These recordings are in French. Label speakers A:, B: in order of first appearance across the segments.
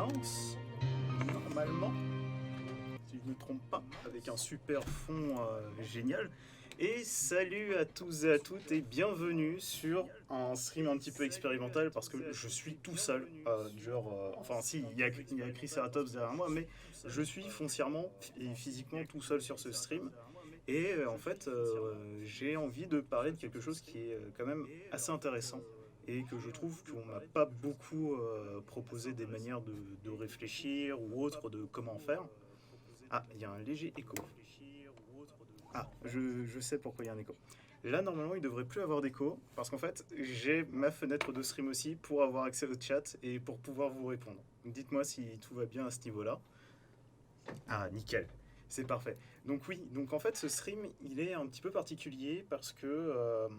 A: commence normalement, si je ne me trompe pas, avec un super fond génial. Et salut à tous et à toutes et bienvenue sur un stream un petit peu expérimental parce que je suis tout seul. Enfin si, il y a Triceratops derrière moi, mais je suis foncièrement et physiquement tout seul sur ce stream. Et en fait, j'ai envie de parler de quelque chose qui est quand même assez intéressant et que je trouve qu'on m'a pas beaucoup proposé des manières de réfléchir ou autre de comment faire. Ah, il y a un léger écho. Ah, je sais pourquoi il y a un écho. Là, normalement, il devrait plus avoir d'écho parce qu'en fait, j'ai ma fenêtre de stream aussi pour avoir accès au chat et pour pouvoir vous répondre. Dites-moi si tout va bien à ce niveau-là. Ah, nickel. C'est parfait. Donc oui, donc en fait ce stream il est un petit peu particulier parce que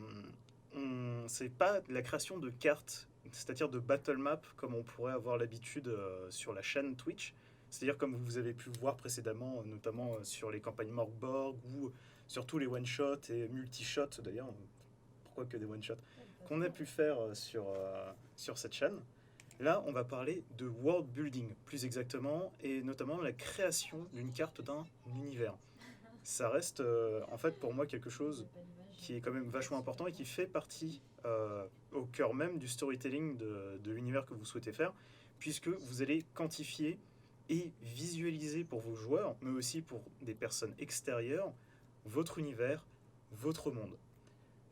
A: c'est pas la création de cartes, c'est-à-dire de battle map comme on pourrait avoir l'habitude sur la chaîne Twitch. C'est-à-dire comme vous avez pu voir précédemment, notamment sur les campagnes Morkborg ou sur tous les one-shots et multi-shots d'ailleurs, pourquoi que des one-shots, qu'on a pu faire sur cette chaîne. Là, on va parler de world building, plus exactement, et notamment la création d'une carte d'un univers. Ça reste, en fait, pour moi, quelque chose qui est quand même vachement important et qui fait partie au cœur même du storytelling de l'univers que vous souhaitez faire, puisque vous allez quantifier et visualiser pour vos joueurs, mais aussi pour des personnes extérieures, votre univers, votre monde.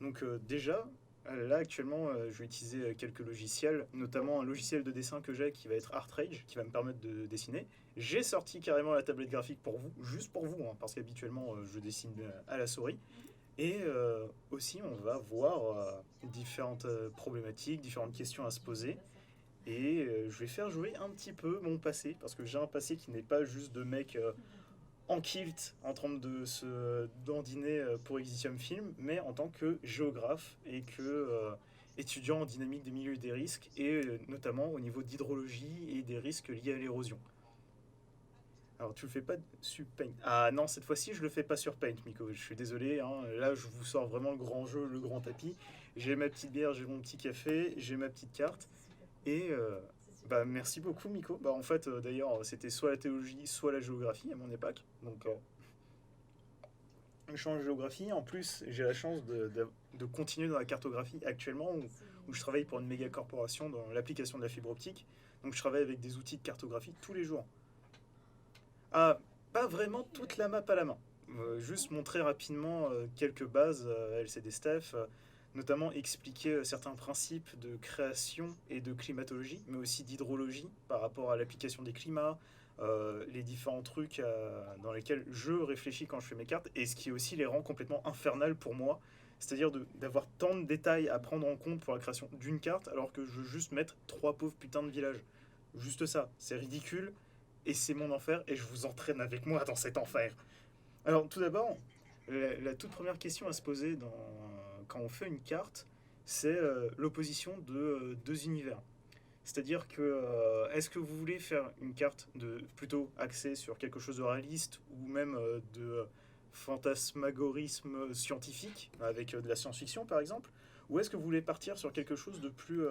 A: Donc déjà, là actuellement, je vais utiliser quelques logiciels, notamment un logiciel de dessin que j'ai qui va être ArtRage, qui va me permettre de dessiner. J'ai sorti carrément la tablette graphique pour vous, juste pour vous, hein, parce qu'habituellement je dessine à la souris. Et aussi, on va voir différentes problématiques, différentes questions à se poser. Et je vais faire jouer un petit peu mon passé, parce que j'ai un passé qui n'est pas juste de mec en kilt, en train de se dandiner pour Exitium Film, mais en tant que géographe et que étudiant en dynamique des milieux et des risques, et notamment au niveau d'hydrologie et des risques liés à l'érosion. Alors tu le fais pas sur Paint. Ah non, cette fois-ci je le fais pas sur Paint, Miko. Je suis désolé, hein. Là je vous sors vraiment le grand jeu, le grand tapis. J'ai ma petite bière, j'ai mon petit café, j'ai ma petite carte. Et bah, merci beaucoup, Miko. Bah, en fait, d'ailleurs, c'était soit la théologie, soit la géographie à mon époque. Donc, je change de géographie. En plus, j'ai la chance de continuer dans la cartographie actuellement, où je travaille pour une méga corporation dans l'application de la fibre optique. Donc, je travaille avec des outils de cartographie tous les jours. Ah, pas vraiment toute la map à la main. Juste montrer rapidement quelques bases LCD-Steph, notamment expliquer certains principes de création et de climatologie, mais aussi d'hydrologie par rapport à l'application des climats, les différents trucs dans lesquels je réfléchis quand je fais mes cartes, et ce qui aussi les rend complètement infernales pour moi, c'est-à-dire d'avoir tant de détails à prendre en compte pour la création d'une carte, alors que je veux juste mettre trois pauvres putains de villages. Juste ça, c'est ridicule, et c'est mon enfer, et je vous entraîne avec moi dans cet enfer. Alors, tout d'abord, la toute première question à se poser quand on fait une carte, c'est l'opposition de deux univers. C'est-à-dire que est-ce que vous voulez faire une carte plutôt axée sur quelque chose de réaliste ou même de fantasmagorisme scientifique, avec de la science-fiction par exemple, ou est-ce que vous voulez partir sur quelque chose de plus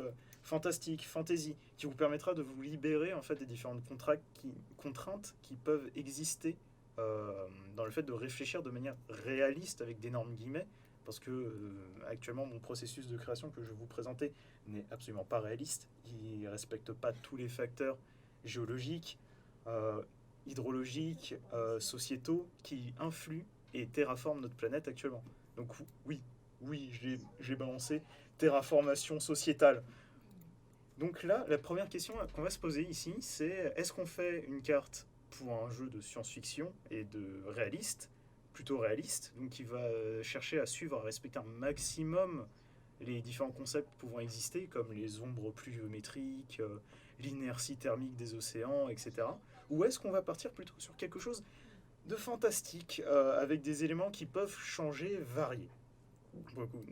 A: fantastique, fantasy, qui vous permettra de vous libérer en fait des différentes contraintes qui peuvent exister dans le fait de réfléchir de manière réaliste avec d'énormes guillemets, parce que actuellement mon processus de création que je vais vous présenter n'est absolument pas réaliste, il ne respecte pas tous les facteurs géologiques, euh, hydrologiques, sociétaux qui influent et terraforment notre planète actuellement. Donc oui, oui, j'ai balancé terraformation sociétale. Donc là, la première question qu'on va se poser ici, c'est est-ce qu'on fait une carte pour un jeu de science-fiction et de réaliste, plutôt réaliste, donc qui va chercher à suivre, à respecter un maximum les différents concepts pouvant exister, comme les ombres pluviométriques, l'inertie thermique des océans, etc. Ou est-ce qu'on va partir plutôt sur quelque chose de fantastique, avec des éléments qui peuvent changer, varier.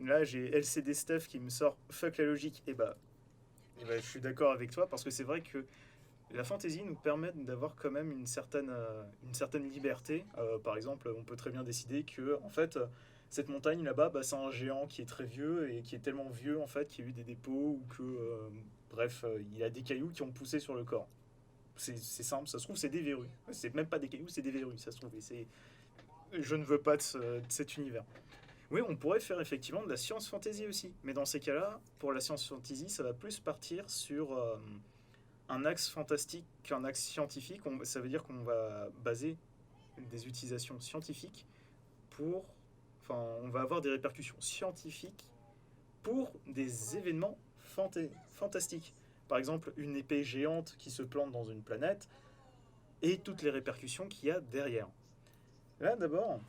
A: Là, j'ai LCD Steph qui me sort fuck la logique, et bah, je suis d'accord avec toi parce que c'est vrai que la fantasy nous permet d'avoir quand même une certaine liberté. Par exemple, on peut très bien décider que, en fait, cette montagne là-bas, bah, c'est un géant qui est très vieux et qui est tellement vieux en fait qu'il y a eu des dépôts ou que, bref, il y a des cailloux qui ont poussé sur le corps. C'est simple, ça se trouve, c'est des verrues. C'est même pas des cailloux, c'est des verrues, ça se trouve. Je ne veux pas de cet univers. Oui, on pourrait faire effectivement de la science fantasy aussi. Mais dans ces cas-là, pour la science fantasy, ça va plus partir sur un axe fantastique qu'un axe scientifique. Ça veut dire qu'on va baser des utilisations scientifiques pour... Enfin, on va avoir des répercussions scientifiques pour des événements fantastiques. Par exemple, une épée géante qui se plante dans une planète et toutes les répercussions qu'il y a derrière. Là, d'abord,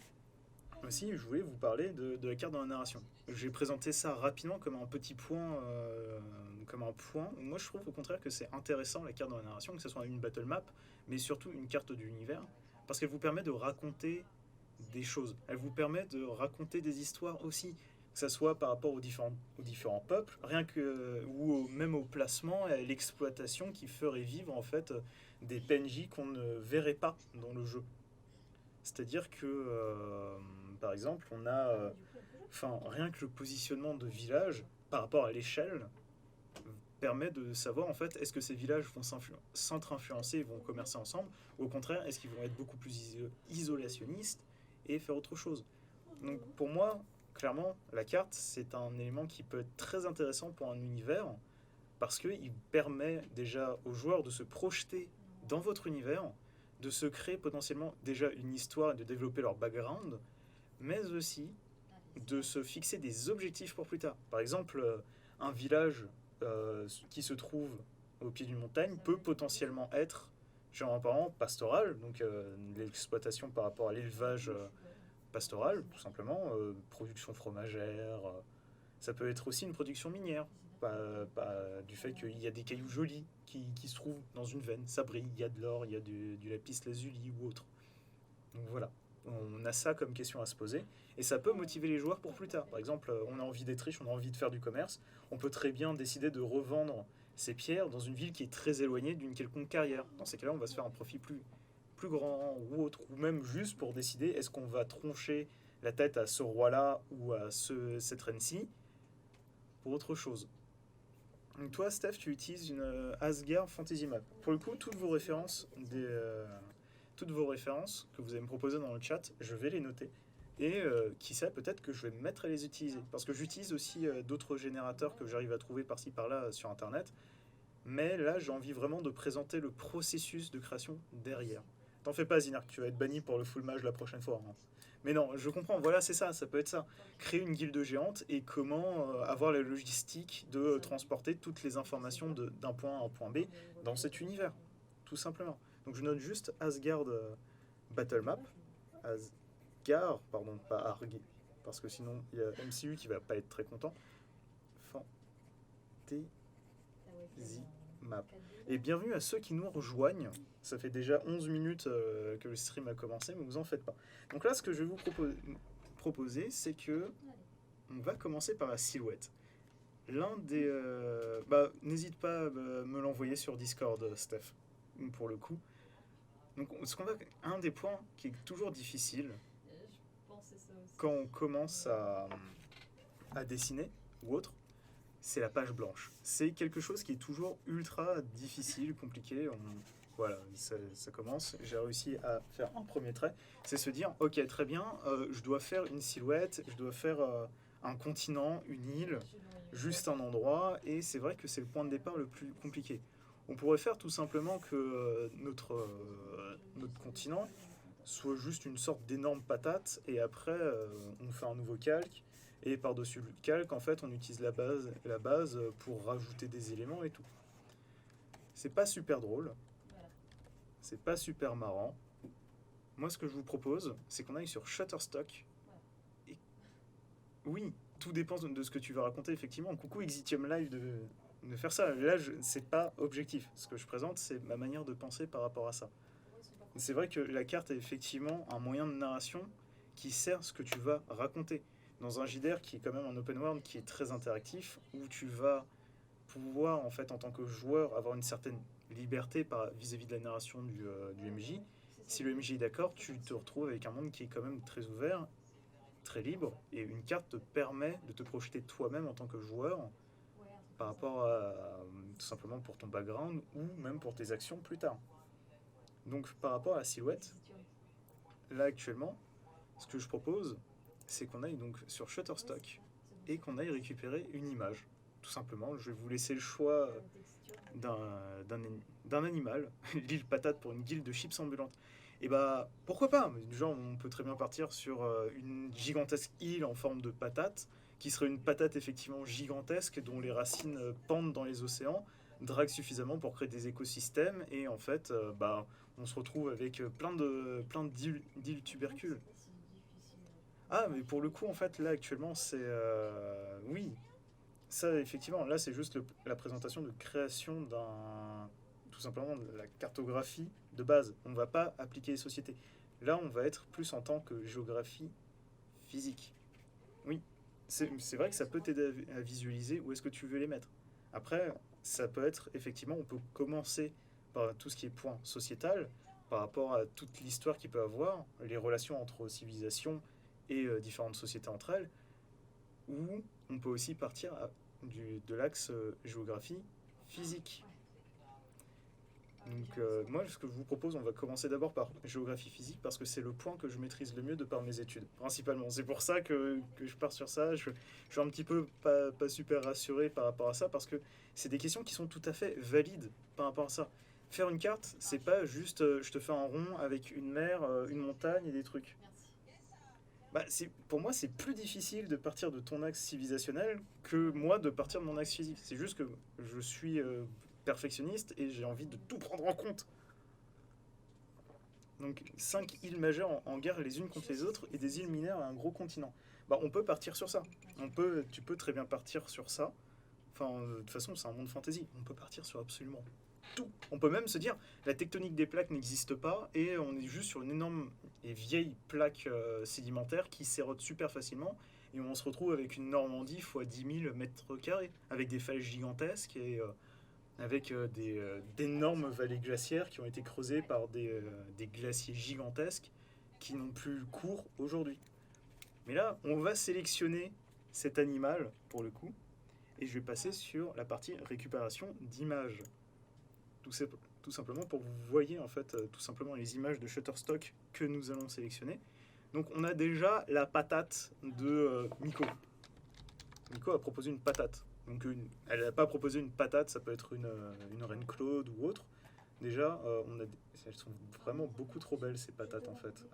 A: aussi, je voulais vous parler de la carte dans la narration. J'ai présenté ça rapidement comme un petit point, comme un point. Moi, je trouve au contraire que c'est intéressant la carte dans la narration, que ce soit une battle map, mais surtout une carte de l'univers, parce qu'elle vous permet de raconter des choses. Elle vous permet de raconter des histoires aussi, que ce soit par rapport aux différents peuples, rien que même au placement et à l'exploitation qui ferait vivre en fait des PNJ qu'on ne verrait pas dans le jeu. C'est-à-dire que, par exemple, on a, rien que le positionnement de villages par rapport à l'échelle permet de savoir en fait est-ce que ces villages vont s'inter-influencer et vont commercer ensemble, ou au contraire est-ce qu'ils vont être beaucoup plus isolationnistes et faire autre chose. Donc pour moi, clairement, la carte c'est un élément qui peut être très intéressant pour un univers parce qu'il permet déjà aux joueurs de se projeter dans votre univers, de se créer potentiellement déjà une histoire et de développer leur background, mais aussi de se fixer des objectifs pour plus tard. Par exemple, un village qui se trouve au pied d'une montagne peut potentiellement être, genre apparemment, pastoral, donc l'exploitation par rapport à l'élevage pastoral, tout simplement, production fromagère, ça peut être aussi une production minière, du fait qu'il y a des cailloux jolis qui se trouvent dans une veine, ça brille, il y a de l'or, il y a du lapis lazuli ou autre. Donc voilà, on a ça comme question à se poser, et ça peut motiver les joueurs pour plus tard. Par exemple, on a envie d'être riche, on a envie de faire du commerce, on peut très bien décider de revendre ces pierres dans une ville qui est très éloignée d'une quelconque carrière. Dans ces cas-là, on va se faire un profit plus grand ou autre, ou même juste pour décider est-ce qu'on va troncher la tête à ce roi-là ou à cette reine-ci pour autre chose. Donc toi, Steph, tu utilises une Asgard Fantasy Map. Pour le coup, toutes vos références que vous allez me proposer dans le chat, je vais les noter. Et qui sait, peut-être que je vais me mettre à les utiliser. Parce que j'utilise aussi d'autres générateurs que j'arrive à trouver par-ci par-là sur Internet. Mais là, j'ai envie vraiment de présenter le processus de création derrière. T'en fais pas, Zinar, tu vas être banni pour le full mage la prochaine fois. Hein. Mais non, je comprends, voilà, c'est ça, ça peut être ça. Créer une guilde géante et comment avoir la logistique de transporter toutes les informations d'un point A à un point B dans cet univers, tout simplement. Donc je note juste Asgard Battle Map. Asgard, pardon, pas Arg, parce que sinon il y a MCU qui va pas être très content. Fantasy Map. Et bienvenue à ceux qui nous rejoignent. Ça fait déjà 11 minutes que le stream a commencé, mais vous en faites pas. Donc là, ce que je vais vous proposer, c'est que on va commencer par la silhouette. L'un des... n'hésite pas à me l'envoyer sur Discord, Steph, pour le coup. Donc, un des points qui est toujours difficile quand on commence à dessiner ou autre, c'est la page blanche. C'est quelque chose qui est toujours ultra difficile, compliqué. Voilà, ça commence. J'ai réussi à faire un premier trait. C'est se dire, ok, très bien, je dois faire une silhouette, je dois faire un continent, une île, juste un endroit. Et c'est vrai que c'est le point de départ le plus compliqué. On pourrait faire tout simplement que notre continent soit juste une sorte d'énorme patate. Et après, on fait un nouveau calque. Et par-dessus le calque, en fait, on utilise la base pour rajouter des éléments et tout. C'est pas super drôle. C'est pas super marrant. Moi, ce que je vous propose, c'est qu'on aille sur Shutterstock. Et... Oui, tout dépend de ce que tu veux raconter, effectivement. Coucou Exitium Live de faire ça. Là, c'est pas objectif. Ce que je présente, c'est ma manière de penser par rapport à ça. C'est vrai que la carte est effectivement un moyen de narration qui sert ce que tu vas raconter. Dans un JDR qui est quand même un open world qui est très interactif, où tu vas pouvoir, en fait, en tant que joueur, avoir une certaine liberté vis-à-vis de la narration du MJ. Si le MJ est d'accord, tu te retrouves avec un monde qui est quand même très ouvert, très libre, et une carte te permet de te projeter toi-même en tant que joueur par rapport à tout simplement pour ton background ou même pour tes actions plus tard. Donc par rapport à la silhouette, là actuellement, ce que je propose, c'est qu'on aille donc sur Shutterstock et qu'on aille récupérer une image. Tout simplement, je vais vous laisser le choix d'un d'un animal, l'île patate pour une guilde de chips ambulantes. Et bah pourquoi pas? Genre on peut très bien partir sur une gigantesque île en forme de patate, qui serait une patate effectivement gigantesque dont les racines pendent dans les océans, draguent suffisamment pour créer des écosystèmes et en fait bah on se retrouve avec plein d'îles tubercules. Ah mais pour le coup en fait là actuellement c'est oui, ça, effectivement, là, c'est juste la présentation de création d'un. Tout simplement de la cartographie de base. On ne va pas appliquer les sociétés. Là, on va être plus en tant que géographie physique. Oui, c'est vrai que ça peut t'aider à visualiser où est-ce que tu veux les mettre. Après, ça peut être, effectivement, on peut commencer par tout ce qui est point sociétal, par rapport à toute l'histoire qu'il peut avoir, les relations entre civilisations et différentes sociétés entre elles, ou on peut aussi partir de l'axe géographie physique. Donc moi, ce que je vous propose, on va commencer d'abord par géographie physique parce que c'est le point que je maîtrise le mieux de par mes études, principalement. C'est pour ça que je pars sur ça. Je suis un petit peu pas super rassuré par rapport à ça parce que c'est des questions qui sont tout à fait valides par rapport à ça. Faire une carte, c'est pas juste je te fais un rond avec une mer, une montagne et des trucs. Bah, pour moi, c'est plus difficile de partir de ton axe civilisationnel que moi de partir de mon axe physique. C'est juste que je suis perfectionniste et j'ai envie de tout prendre en compte. Donc, 5 îles majeures en guerre les unes contre les autres et des îles mineures et un gros continent. Bah, on peut partir sur ça. Tu peux très bien partir sur ça. Enfin, de toute façon, c'est un monde fantasy. On peut partir sur absolument tout. On peut même se dire, la tectonique des plaques n'existe pas et on est juste sur une énorme et vieille plaque sédimentaire qui s'érode super facilement et on se retrouve avec une Normandie fois 10 000 mètres carrés avec des falaises gigantesques et avec d'énormes vallées glaciaires qui ont été creusées par des glaciers gigantesques qui n'ont plus cours aujourd'hui. Mais là, on va sélectionner cet animal pour le coup et je vais passer sur la partie récupération d'images. Tout, tout simplement pour que vous voyez en fait tout simplement les images de Shutterstock que nous allons sélectionner. Donc on a déjà la patate de Miko. Miko a proposé une patate. Donc elle n'a pas proposé une patate, ça peut être une reine Claude ou autre. Déjà, elles sont vraiment beaucoup trop belles ces patates en fait.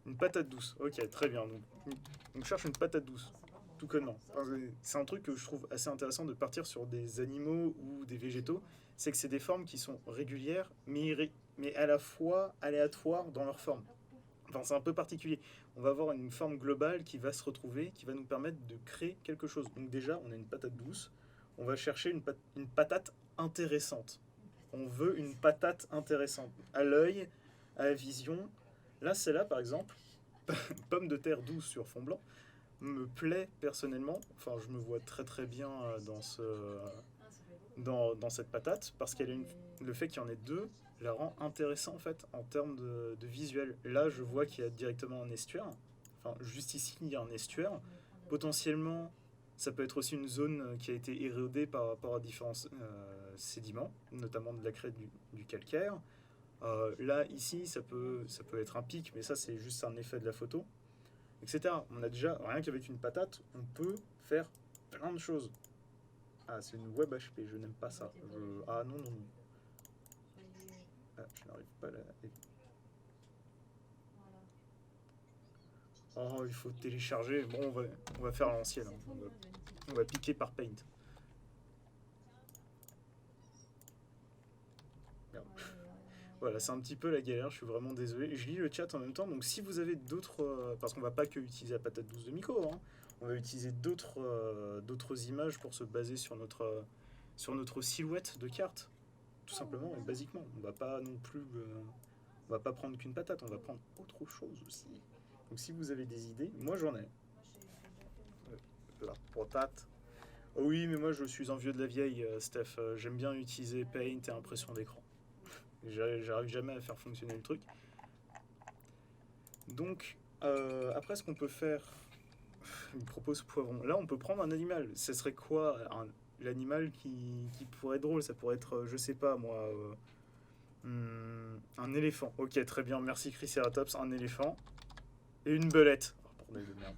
A: Une patate douce, ok, très bien. Donc, on cherche une patate douce, tout connement. C'est un truc que je trouve assez intéressant de partir sur des animaux ou des végétaux, c'est que c'est des formes qui sont régulières, mais à la fois aléatoires dans leur forme. Enfin, c'est un peu particulier. On va avoir une forme globale qui va se retrouver, qui va nous permettre de créer quelque chose. Donc déjà, on a une patate douce. On va chercher une patate intéressante. On veut une patate intéressante. À l'œil, à la vision. Là, celle-là, par exemple, pomme de terre douce sur fond blanc, me plaît personnellement. Enfin, je me vois très très bien dans cette patate parce le fait qu'il y en ait deux la rend intéressant en fait en termes de visuel. Là, je vois qu'il y a directement un estuaire. Enfin, juste ici, il y a un estuaire. Potentiellement, ça peut être aussi une zone qui a été érodée par rapport à différents sédiments, notamment de la craie du calcaire. Là, ici, ça peut être un pic, mais ça, c'est juste un effet de la photo, etc. On a déjà, rien qu'avec une patate, on peut faire plein de choses. Ah, c'est une web HP, je n'aime pas ça. Ah non, non, non. Ah, je n'arrive pas à la. Oh, il faut télécharger. Bon, on va faire à l'ancienne. Hein. On va piquer par Paint. Merde. Voilà, c'est un petit peu la galère, je suis vraiment désolé. Je lis le chat en même temps, donc si vous avez d'autres... parce qu'on va pas que utiliser la patate douce de Miko, hein, on va utiliser d'autres images pour se baser sur notre silhouette de carte. Tout simplement et basiquement. On va pas non plus... on va pas prendre qu'une patate, on va prendre autre chose aussi. Donc si vous avez des idées, moi j'en ai. La patate. Oh oui, mais moi je suis un vieux de la vieille, Steph. J'aime bien utiliser Paint et impression d'écran. J'arrive jamais à faire fonctionner le truc. Donc, après, ce qu'on peut faire, Il me propose poivron. Là, on peut prendre un animal. Ce serait quoi l'animal qui pourrait être drôle? Ça pourrait être, je sais pas moi, un éléphant. Ok, très bien, merci Triceratops. Un éléphant et une belette. Oh, bordel de merde.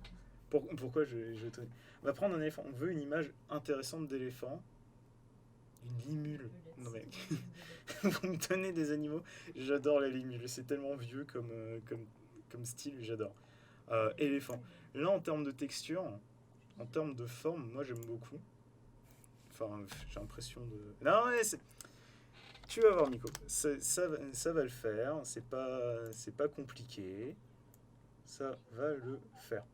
A: Pourquoi je tenais. On va prendre un éléphant. On veut une image intéressante d'éléphant. Une limule. Non mais, vous me donnez des animaux. J'adore la limule. C'est tellement vieux comme style, j'adore. Éléphant. Là, en termes de texture, en termes de forme, moi j'aime beaucoup. Enfin, j'ai l'impression de. Non, ouais, tu vas voir, Nico. Ça va le faire. C'est pas compliqué. Ça va le faire.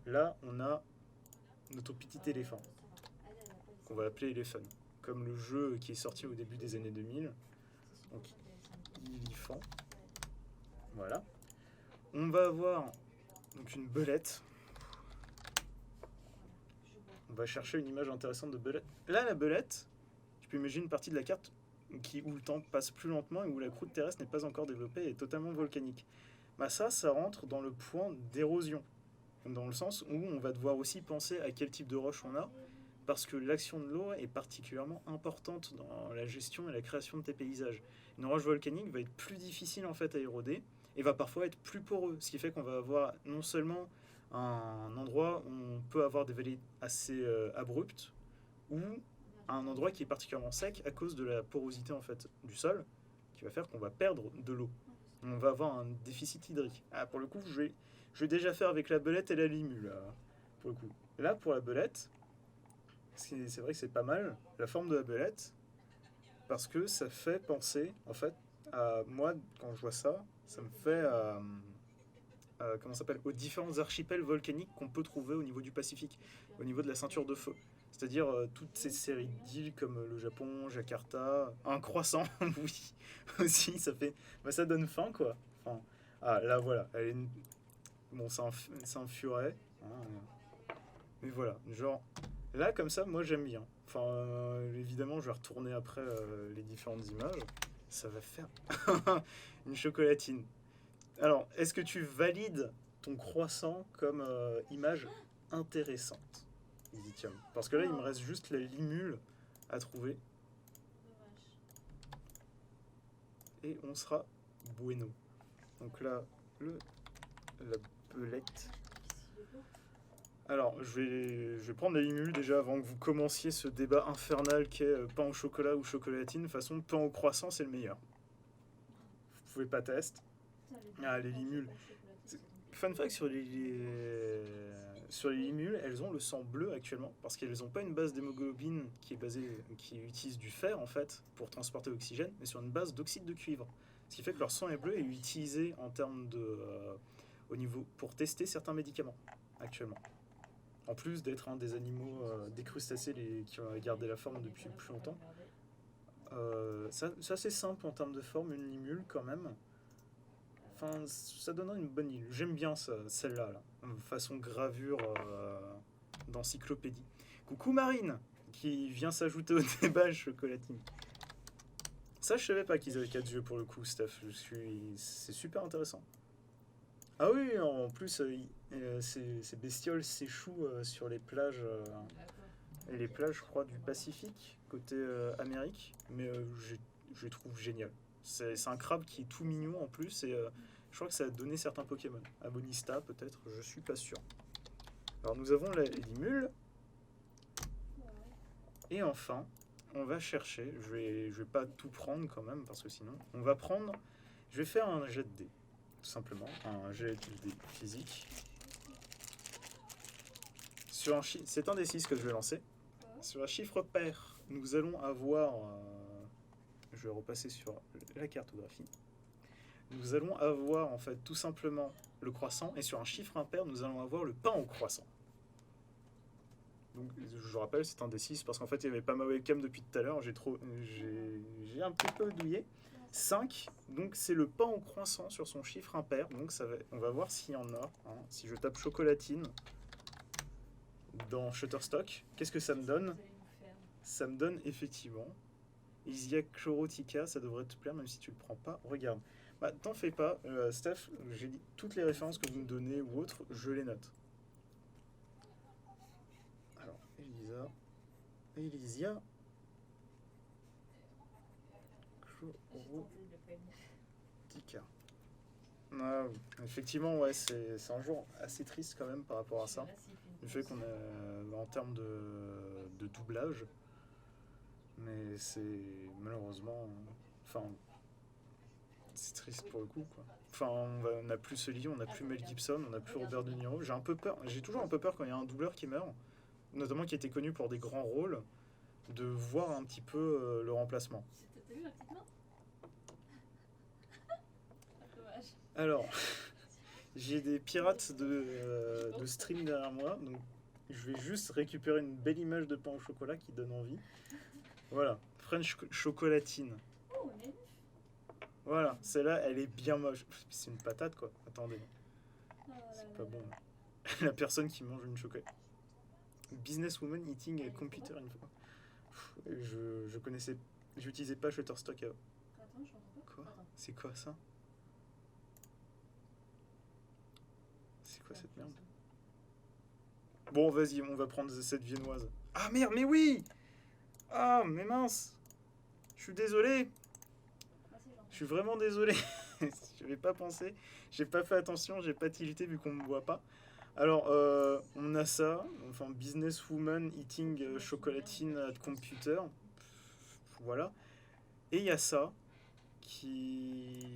A: Là, on a notre petit éléphant, qu'on va appeler éléphant. Comme le jeu qui est sorti au début des années 2000. Donc, éléphant. Voilà. On va avoir donc une belette. On va chercher une image intéressante de belette. Là, la belette, tu peux imaginer une partie de la carte où le temps passe plus lentement et où la croûte terrestre n'est pas encore développée et est totalement volcanique. Bah ça rentre dans le point d'érosion. Dans le sens où on va devoir aussi penser à quel type de roche on a, parce que l'action de l'eau est particulièrement importante dans la gestion et la création de tes paysages. Une roche volcanique va être plus difficile en fait à éroder et va parfois être plus poreux, ce qui fait qu'on va avoir non seulement un endroit où on peut avoir des vallées assez abruptes, ou un endroit qui est particulièrement sec à cause de la porosité en fait du sol, qui va faire qu'on va perdre de l'eau. On va avoir un déficit hydrique. Ah, pour le coup, je vais déjà faire avec la belette et la limule. Pour le coup. Là, pour la belette, c'est vrai que c'est pas mal, la forme de la belette, parce que ça fait penser, en fait, à moi, quand je vois ça, ça me fait comment ça s'appelle, aux différents archipels volcaniques qu'on peut trouver au niveau du Pacifique, au niveau de la ceinture de feu. C'est-à-dire toutes ces séries d'îles comme le Japon, Jakarta, un croissant, oui, aussi, ça donne faim, quoi. Enfin, là, voilà, bon, c'est un furet, hein, mais voilà, genre, là, comme ça, moi, j'aime bien. Enfin, évidemment, je vais retourner après les différentes images. Ça va faire une chocolatine. Alors, est-ce que tu valides ton croissant comme image intéressante, Lithium? Parce que là, il me reste juste la limule à trouver. Et on sera bueno. Donc là, la belette. Alors, je vais prendre la limule déjà avant que vous commenciez ce débat infernal qu'est pain au chocolat ou chocolatine. De toute façon, pain au croissant, c'est le meilleur. Vous pouvez pas tester. Ah, les limules. Fun fact sur les limules, elles ont le sang bleu actuellement parce qu'elles n'ont pas une base d'hémoglobine qui utilise du fer en fait pour transporter l'oxygène, mais sur une base d'oxyde de cuivre. Ce qui fait que leur sang est bleu et est utilisé en termes de au niveau pour tester certains médicaments actuellement. En plus d'être un des animaux des crustacés qui ont gardé la forme depuis plus longtemps. C'est assez simple en termes de forme, une limule quand même. Enfin, ça donnerait une bonne île. J'aime bien celle-là, là. Façon gravure d'encyclopédie. Coucou Marine, qui vient s'ajouter au débat chocolatine. Ça, je savais pas qu'ils avaient 4 yeux pour le coup, Steph. C'est super intéressant. Ah oui, en plus, ces bestioles s'échouent sur les plages, je crois, du Pacifique, côté Amérique. Mais je les trouve géniales. C'est un crabe qui est tout mignon en plus et je crois que ça a donné certains Pokémon. Abonista peut-être, je suis pas sûr. Alors nous avons la limule. Et enfin, on va chercher, je vais pas tout prendre quand même parce que sinon, je vais faire un jet de dés, tout simplement, un jet de dés physique. C'est un des 6 que je vais lancer. Sur un chiffre pair, nous allons avoir... je vais repasser sur la cartographie. Nous allons avoir en fait tout simplement le croissant et sur un chiffre impair, nous allons avoir le pain au croissant. Donc je rappelle, c'est un des 6 parce qu'en fait il n'y avait pas ma webcam depuis tout à l'heure, j'ai un petit peu douillé. 5, donc c'est le pain au croissant sur son chiffre impair, donc on va voir s'il y en a. Hein. Si je tape chocolatine dans Shutterstock, qu'est-ce que ça me donne? Ça me donne effectivement Isia Chlorotica, ça devrait te plaire même si tu le prends pas. Regarde. Bah, t'en fais pas, Steph, j'ai dit toutes les références que vous me donnez ou autres, je les note. Elysia Tika. Ah, effectivement, ouais, c'est un jour assez triste quand même par rapport à ça. Le fait qu'on a, en termes de doublage, mais c'est malheureusement, enfin, c'est triste pour le coup, quoi. Enfin, on n'a plus Sully, on n'a plus Mel Gibson, on n'a plus Robert De Niro. J'ai un peu peur, j'ai toujours un peu peur quand il y a un doubleur qui meurt, notamment qui était connu pour des grands rôles, de voir un petit peu le remplacement.
B: T'as vu la petite main? Dommage.
A: Alors, j'ai des pirates de stream derrière moi, donc je vais juste récupérer une belle image de pain au chocolat qui donne envie. Voilà, French chocolatine.
B: Oh, mais
A: Voilà, celle-là, elle est bien moche. C'est une patate, quoi. Attendez,
B: oh là
A: c'est
B: là
A: pas
B: là.
A: bon. La personne qui mange une chocolat. Businesswoman eating a computer une fois. Je connaissais, j'utilisais pas Shutterstock avant.
B: Attends, je comprends pas.
A: Quoi?
B: Attends.
A: C'est quoi ça? C'est quoi cette merde? Bon, vas-y, on va prendre cette viennoise. Ah merde, mais oui! Ah, mais mince! Je suis désolé,
B: Ah, c'est gentil.
A: je suis vraiment désolé. Je n'avais pas pensé, j'ai pas fait attention, j'ai pas tilté vu qu'on me voit pas. Alors, on a ça, enfin, businesswoman eating chocolatine at computer. Voilà. Et il y a ça qui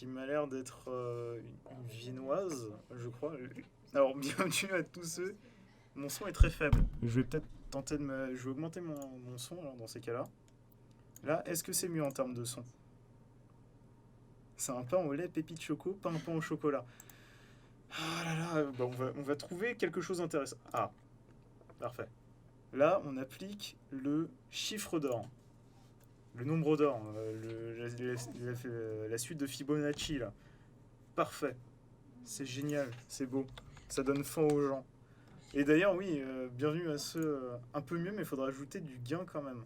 A: m'a l'air d'être une viennoise, je crois. Alors, bienvenue à tous ceux. Mon son est très faible. Je vais peut-être tenter de me. Je vais augmenter mon son alors, dans ces cas-là. Là, est-ce que c'est mieux en termes de son? C'est un pain au lait, pépite choco, pas un pain au chocolat. Ah là là, bah on va trouver quelque chose d'intéressant. Ah, parfait. Là, on applique le chiffre d'or, le nombre d'or, la suite de Fibonacci là. Parfait, c'est génial, c'est beau, ça donne faim aux gens. Et d'ailleurs, oui, bienvenue à ceux un peu mieux, mais il faudra ajouter du gain quand même.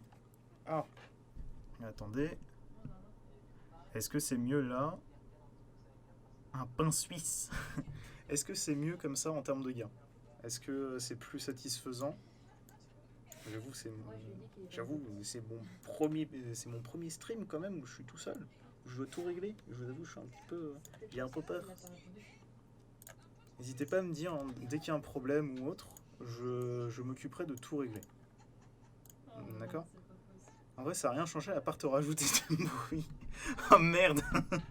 A: Ah, attendez, est-ce que c'est mieux là? Un pain suisse. Est-ce que c'est mieux comme ça en termes de gain? Est-ce que c'est plus satisfaisant? J'avoue,
B: Moi, je lui ai dit qu'il était
A: j'avoue, c'est mon premier stream quand même où je suis tout seul. Je veux tout régler. Je vous avoue, je suis un petit peu, j'ai un peu peur.
B: Il a pas répondu.
A: N'hésitez pas à me dire hein, dès qu'il y a un problème ou autre, je m'occuperai de tout régler.
B: Oh non,
A: D'accord?
B: c'est pas possible.
A: En vrai, ça n'a rien changé à part te rajouter du bruit. Oh merde!
B: Aucun sens.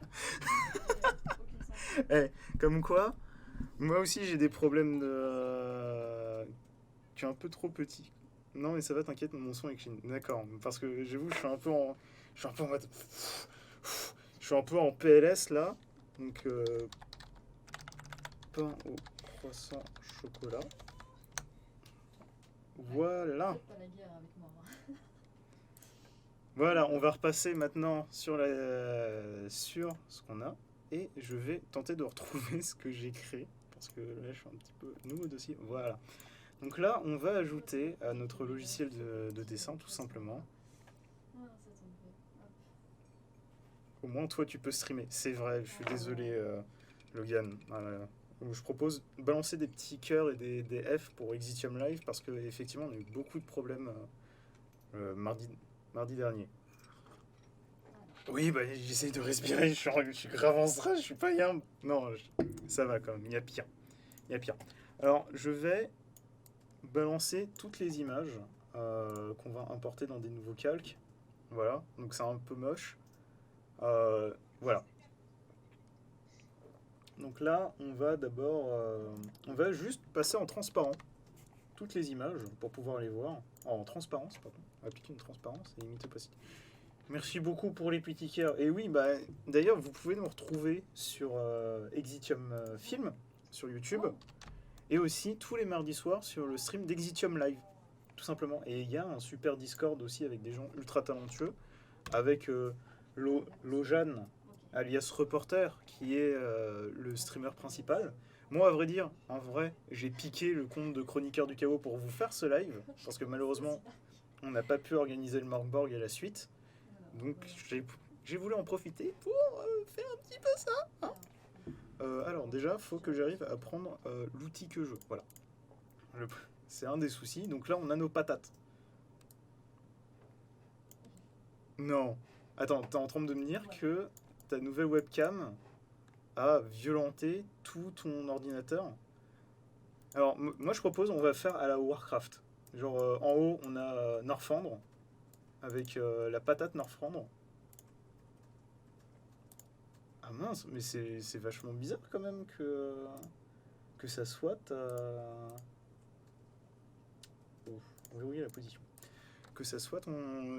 A: Eh, comme quoi, moi aussi j'ai des problèmes je suis un peu trop petit. Non mais ça va, t'inquiète, mon son est clean. D'accord, parce que j'avoue, je suis un peu en mode, je suis un peu en PLS là. Donc pain au croissant chocolat. Voilà.
B: Faites pas la guerre avec moi.
A: Voilà, on va repasser maintenant sur sur ce qu'on a et je vais tenter de retrouver ce que j'ai créé parce que là je suis un petit peu nouveau dossier. Voilà. Donc là, on va ajouter à notre logiciel de dessin tout simplement.
B: Ah, ça tombe bien. Hop.
A: Au moins toi tu peux streamer. C'est vrai, je suis désolé Logan. Voilà. Donc, je propose de balancer des petits cœurs et des F pour Exitium Live parce qu'effectivement on a eu beaucoup de problèmes mardi dernier. Oui, bah j'essaye de respirer, je suis grave en stress, je suis pas bien. Non, ça va quand même, il y a pire. Il y a pire. Alors je vais balancer toutes les images qu'on va importer dans des nouveaux calques. Voilà, donc c'est un peu moche. Voilà. Donc là, on va d'abord, on va juste passer en transparent toutes les images pour pouvoir les voir. En transparence, pardon. Appliquer une transparence et limiter opacité. Merci beaucoup pour les petits cœurs. Et oui, bah, d'ailleurs, vous pouvez nous retrouver sur Exitium Film, sur YouTube.
B: Oh.
A: Et aussi tous les mardis soirs sur le stream d'Exitium Live, tout simplement. Et il y a un super Discord aussi avec des gens ultra talentueux, avec Lojan,
B: Ok.
A: alias Reporter, qui est le streamer principal. Moi, à vrai dire, en vrai, j'ai piqué le compte de Chroniqueur du Chaos pour vous faire ce live, parce que malheureusement, on n'a pas pu organiser le Morgborg à la suite. Donc, j'ai voulu en profiter pour faire un petit peu ça. Hein. Alors, déjà, il faut que j'arrive à prendre l'outil que je veux. Voilà. C'est un des soucis. Donc là, on a nos patates. Non. Attends, t'es en train de me dire
B: Ouais.
A: que ta nouvelle webcam a violenté tout ton ordinateur? Alors, moi je propose, on va faire à la Warcraft. Genre, en haut, on a Northrend, avec la patate Northrend. Ah mince, mais c'est vachement bizarre quand même que ça soit Oh, verrouiller la position. Que ça soit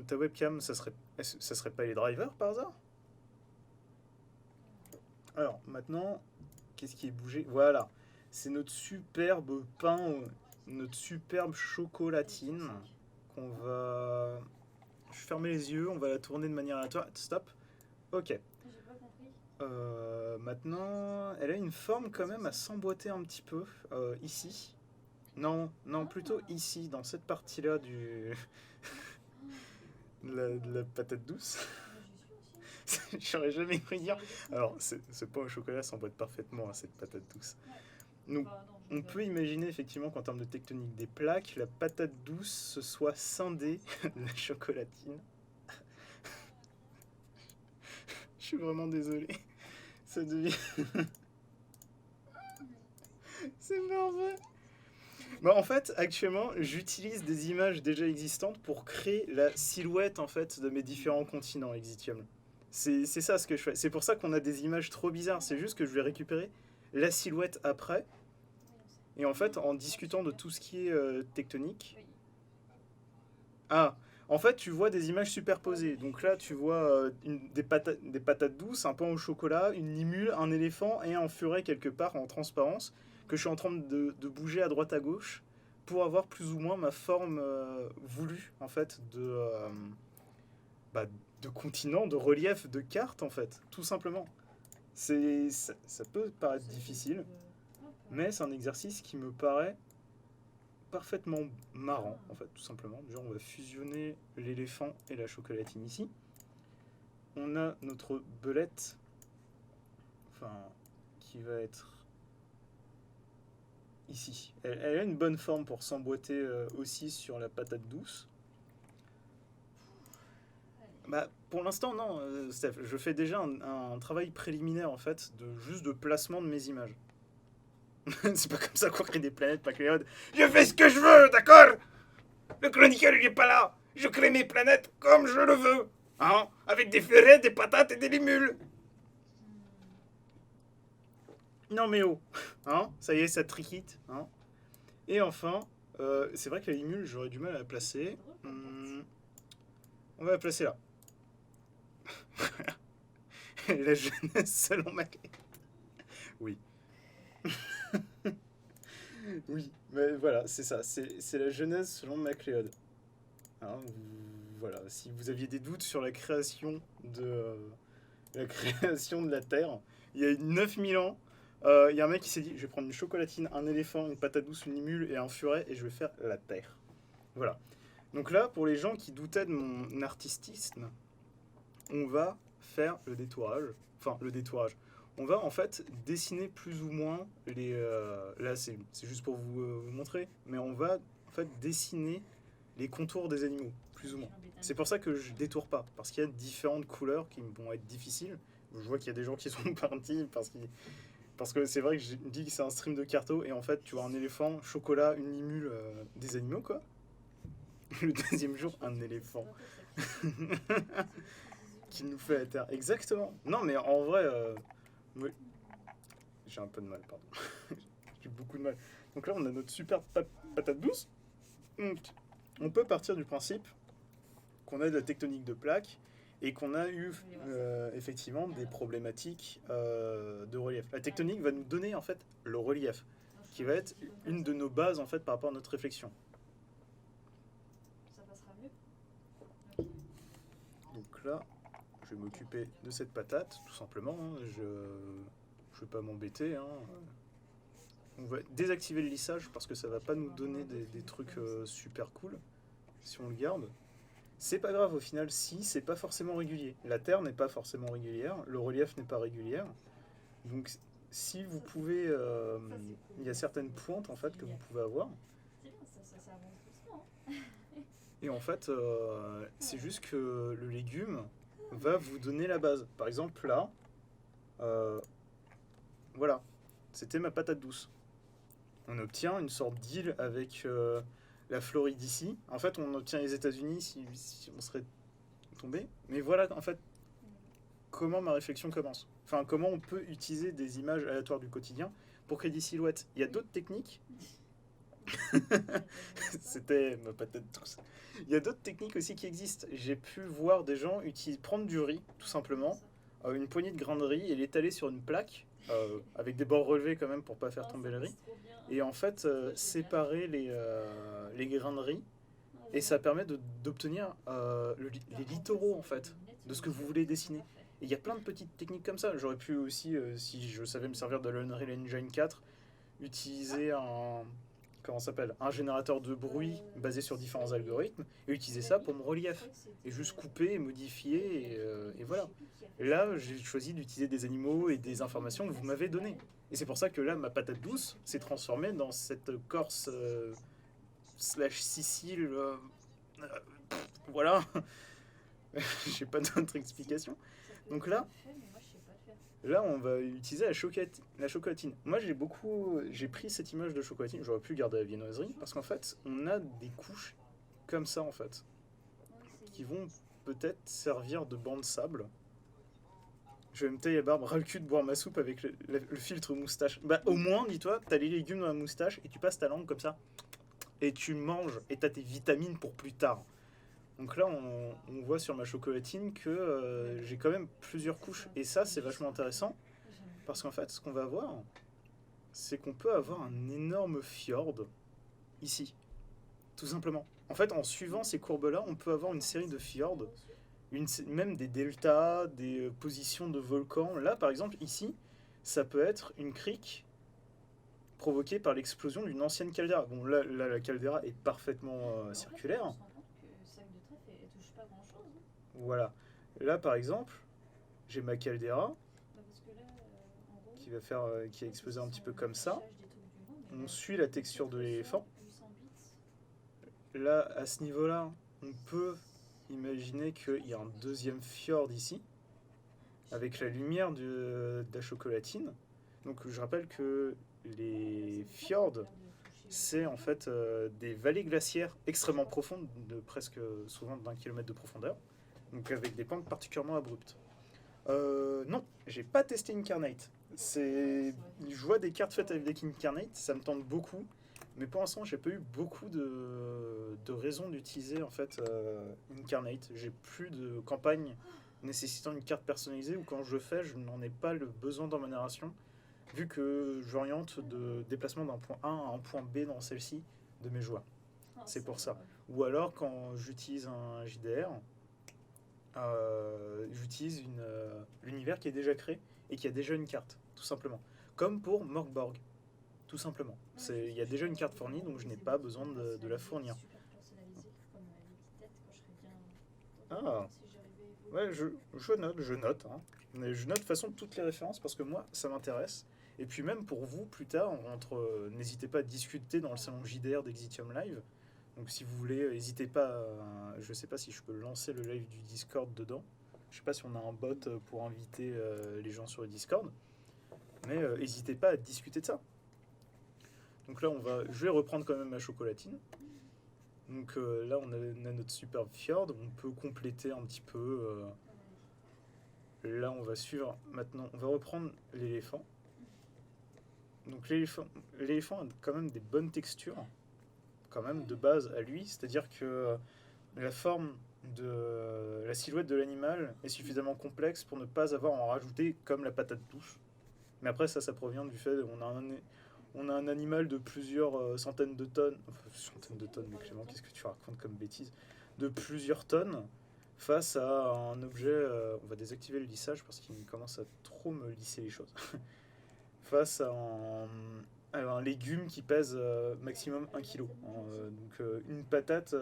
A: ta webcam, ça serait pas les drivers par hasard? Alors, maintenant, qu'est-ce qui est bougé? Voilà, c'est notre superbe pain, notre superbe chocolatine qu'on va... Je vais fermer les yeux, on va la tourner de manière aléatoire. Stop. Ok.
B: J'ai pas compris.
A: Maintenant, elle a une forme quand même à s'emboîter un petit peu ici. Non, non, plutôt
B: Ah.
A: ici, dans cette partie-là de la patate douce.
B: Mais j'y suis aussi.
A: J'aurais jamais cru dire.
B: Ouais.
A: Alors, ce pain au chocolat s'emboîte parfaitement à cette patate douce.
B: Ouais.
A: Donc,
B: Enfin, non, je
A: on
B: rigole.
A: peut imaginer effectivement qu'en termes de tectonique des plaques, la patate douce se soit scindée de la chocolatine. Je suis vraiment désolé. Ça devient. C'est merveilleux. Bah, en fait, actuellement, j'utilise des images déjà existantes pour créer la silhouette en fait de mes différents continents Exitium. C'est ça ce que je fais. C'est pour ça qu'on a des images trop bizarres. C'est juste que je vais récupérer la silhouette après.
B: Oui, on sait.
A: Et en fait, en discutant de tout ce qui est tectonique.
B: Oui.
A: Ah, en fait, tu vois des images superposées. Donc là, tu vois des patates douces, un pain au chocolat, une limule, un éléphant et un furet quelque part en transparence que je suis en train de bouger à droite à gauche pour avoir plus ou moins ma forme voulue en fait bah, de continent, de relief, de carte en fait, tout simplement. Ça peut paraître difficile, mais c'est un exercice qui me paraît parfaitement marrant en fait, tout simplement. Genre, on va fusionner l'éléphant et la chocolatine ici. On a notre belette, enfin, qui va être ici. Elle a une bonne forme pour s'emboîter aussi sur la patate douce.
B: Allez.
A: Bah, pour l'instant, non, Steph. Je fais déjà un travail préliminaire, en fait, juste de placement de mes images. C'est pas comme ça qu'on crée des planètes, MacLeod. Je fais ce que je veux, d'accord? Le chroniqueur, il est pas là. Je crée mes planètes comme je le veux. Hein? Avec des ferrets, des patates et des limules. Non mais oh. Hein? Ça y est, ça triquite. Hein? Et enfin, c'est vrai que la limule, j'aurais du mal à la placer. On va la placer là. La jeunesse selon MacLeod. Oui. Oui, mais voilà, c'est ça. C'est la jeunesse selon MacLeod. Hein, voilà, si vous aviez des doutes sur la création de la Terre, il y a 9000 ans, il y a un mec qui s'est dit, je vais prendre une chocolatine, un éléphant, une patate douce, une limule et un furet et je vais faire la Terre. Voilà. Donc là, pour les gens qui doutaient de mon artistisme, on va faire le détourage. Enfin, le détourage. On va en fait dessiner plus ou moins là, c'est juste pour vous montrer, mais on va en fait dessiner les contours des animaux, plus ou moins. C'est pour ça que je détourne pas, parce qu'il y a différentes couleurs qui vont être difficiles. Je vois qu'il y a des gens qui sont partis parce que c'est vrai que je dis que c'est un stream de carto et en fait tu vois un éléphant, chocolat, une limule, des animaux quoi. Le deuxième jour, un éléphant qui nous fait la terre. Exactement. Non mais en vrai, oui. J'ai un peu de mal, pardon. J'ai beaucoup de mal. Donc là on a notre super patate douce. On peut partir du principe qu'on a de la tectonique de plaques et qu'on a eu effectivement des problématiques de relief. La tectonique va nous donner en fait le relief, qui va être une de nos bases en fait par rapport à notre réflexion.
B: Ça passera mieux. Ok.
A: Donc là, je vais m'occuper de cette patate, tout simplement. Hein. Je vais pas m'embêter. Hein. On va désactiver le lissage parce que ça va pas nous donner des trucs super cool si on le garde. C'est pas grave au final si c'est pas forcément régulier. La Terre n'est pas forcément régulière, le relief n'est pas régulier. Donc si vous pouvez, il y a certaines pointes en fait que vous pouvez avoir.
B: C'est bien, ça avance doucement. Hein.
A: Et en fait, c'est juste que le légume va vous donner la base. Par exemple, là, euh, voilà, c'était ma patate douce. On obtient une sorte d'île avec la Floride ici. En fait, on obtient les États-Unis si on serait tombé. Mais voilà, en fait, comment ma réflexion commence. Enfin, comment on peut utiliser des images aléatoires du quotidien pour créer des silhouettes. Il y a d'autres techniques. C'était ma patate douce. Il y a d'autres techniques aussi qui existent. J'ai pu voir des gens prendre du riz, tout simplement, une poignée de grains de riz et l'étaler sur une plaque, avec des bords relevés quand même pour pas faire tomber le riz. Et en fait, séparer les grains de riz. Et ça permet d'obtenir les littoraux, en fait, de ce que vous voulez dessiner. Et il y a plein de petites techniques comme ça. J'aurais pu aussi, si je savais me servir de l'Unreal Engine 4, utiliser comment ça s'appelle, un générateur de bruit basé sur différents algorithmes et utiliser ça pour mon relief. Et juste couper et modifier, et voilà. Et là, j'ai choisi d'utiliser des animaux et des informations que vous m'avez données. Et c'est pour ça que là, ma patate douce s'est transformée dans cette Corse slash Sicile. Voilà. J'ai pas d'autre explication. Donc là, on va utiliser la chocolatine. Moi, j'ai pris cette image de chocolatine. J'aurais pu garder la viennoiserie parce qu'en fait, on a des couches comme ça en fait, qui vont peut-être servir de banc de sable. Je vais me tailler la barbe, ras le cul de boire ma soupe avec le filtre moustache. Bah au moins, dis-toi, t'as les légumes dans la moustache et tu passes ta langue comme ça et tu manges et t'as tes vitamines pour plus tard. Donc là, on voit sur ma chocolatine que j'ai quand même plusieurs couches. Et ça, c'est vachement intéressant. Parce qu'en fait, ce qu'on va voir, c'est qu'on peut avoir un énorme fjord ici. Tout simplement. En fait, en suivant ces courbes-là, on peut avoir une série de fjords, même des deltas, des positions de volcans. Là, par exemple, ici, ça peut être une crique provoquée par l'explosion d'une ancienne caldeira. Bon, là la caldeira est parfaitement circulaire. Voilà. Là, par exemple, j'ai ma caldeira qui a explosé un petit peu comme ça. On suit la texture de l'éléphant. Là, à ce niveau-là, on peut imaginer qu'il y a un deuxième fjord ici, avec la lumière de la chocolatine. Donc, je rappelle que les fjords, c'est en fait des vallées glaciaires extrêmement profondes, de presque souvent d'1 kilomètre de profondeur. Donc avec des pentes particulièrement abruptes. Non, j'ai pas testé Incarnate. Je vois des cartes faites avec des Incarnate, ça me tente beaucoup, mais pour l'instant j'ai pas eu beaucoup de raisons d'utiliser en fait Incarnate. J'ai plus de campagne nécessitant une carte personnalisée, ou quand je le fais, je n'en ai pas le besoin dans ma narration, vu que j'oriente de déplacement d'un point A à un point B dans celle-ci de mes joueurs. C'est pour ça. Ou alors quand j'utilise un JDR, j'utilise l'univers qui est déjà créé et qui a déjà une carte, tout simplement. Comme pour Morkborg, tout simplement. Il y a déjà une carte fournie, donc je n'ai pas besoin de la fournir. Ah, ouais, je note. Hein. Mais je note de toute façon toutes les références parce que moi, ça m'intéresse. Et puis même pour vous, plus tard, n'hésitez pas à discuter dans le salon JDR d'Exitium Live. Donc si vous voulez, n'hésitez pas, je sais pas si je peux lancer le live du Discord dedans. Je sais pas si on a un bot pour inviter les gens sur le Discord. Mais n'hésitez pas à discuter de ça. Donc là, je vais reprendre quand même ma chocolatine. Donc là, on a notre superbe fjord. On peut compléter un petit peu. Là, on va suivre maintenant. On va reprendre l'éléphant. Donc l'éléphant a quand même des bonnes textures, quand même de base à lui. C'est-à-dire que la forme de la silhouette de l'animal est suffisamment complexe pour ne pas avoir à en rajouter comme la patate douce. Mais après, ça provient du fait qu'on a un animal de plusieurs centaines de tonnes. Enfin, centaines de tonnes, mais Clément, qu'est-ce que tu racontes comme bêtise? De plusieurs tonnes face à un objet. On va désactiver le lissage parce qu'il commence à trop me lisser les choses. Face à un légume qui pèse maximum 1 kg. Donc une patate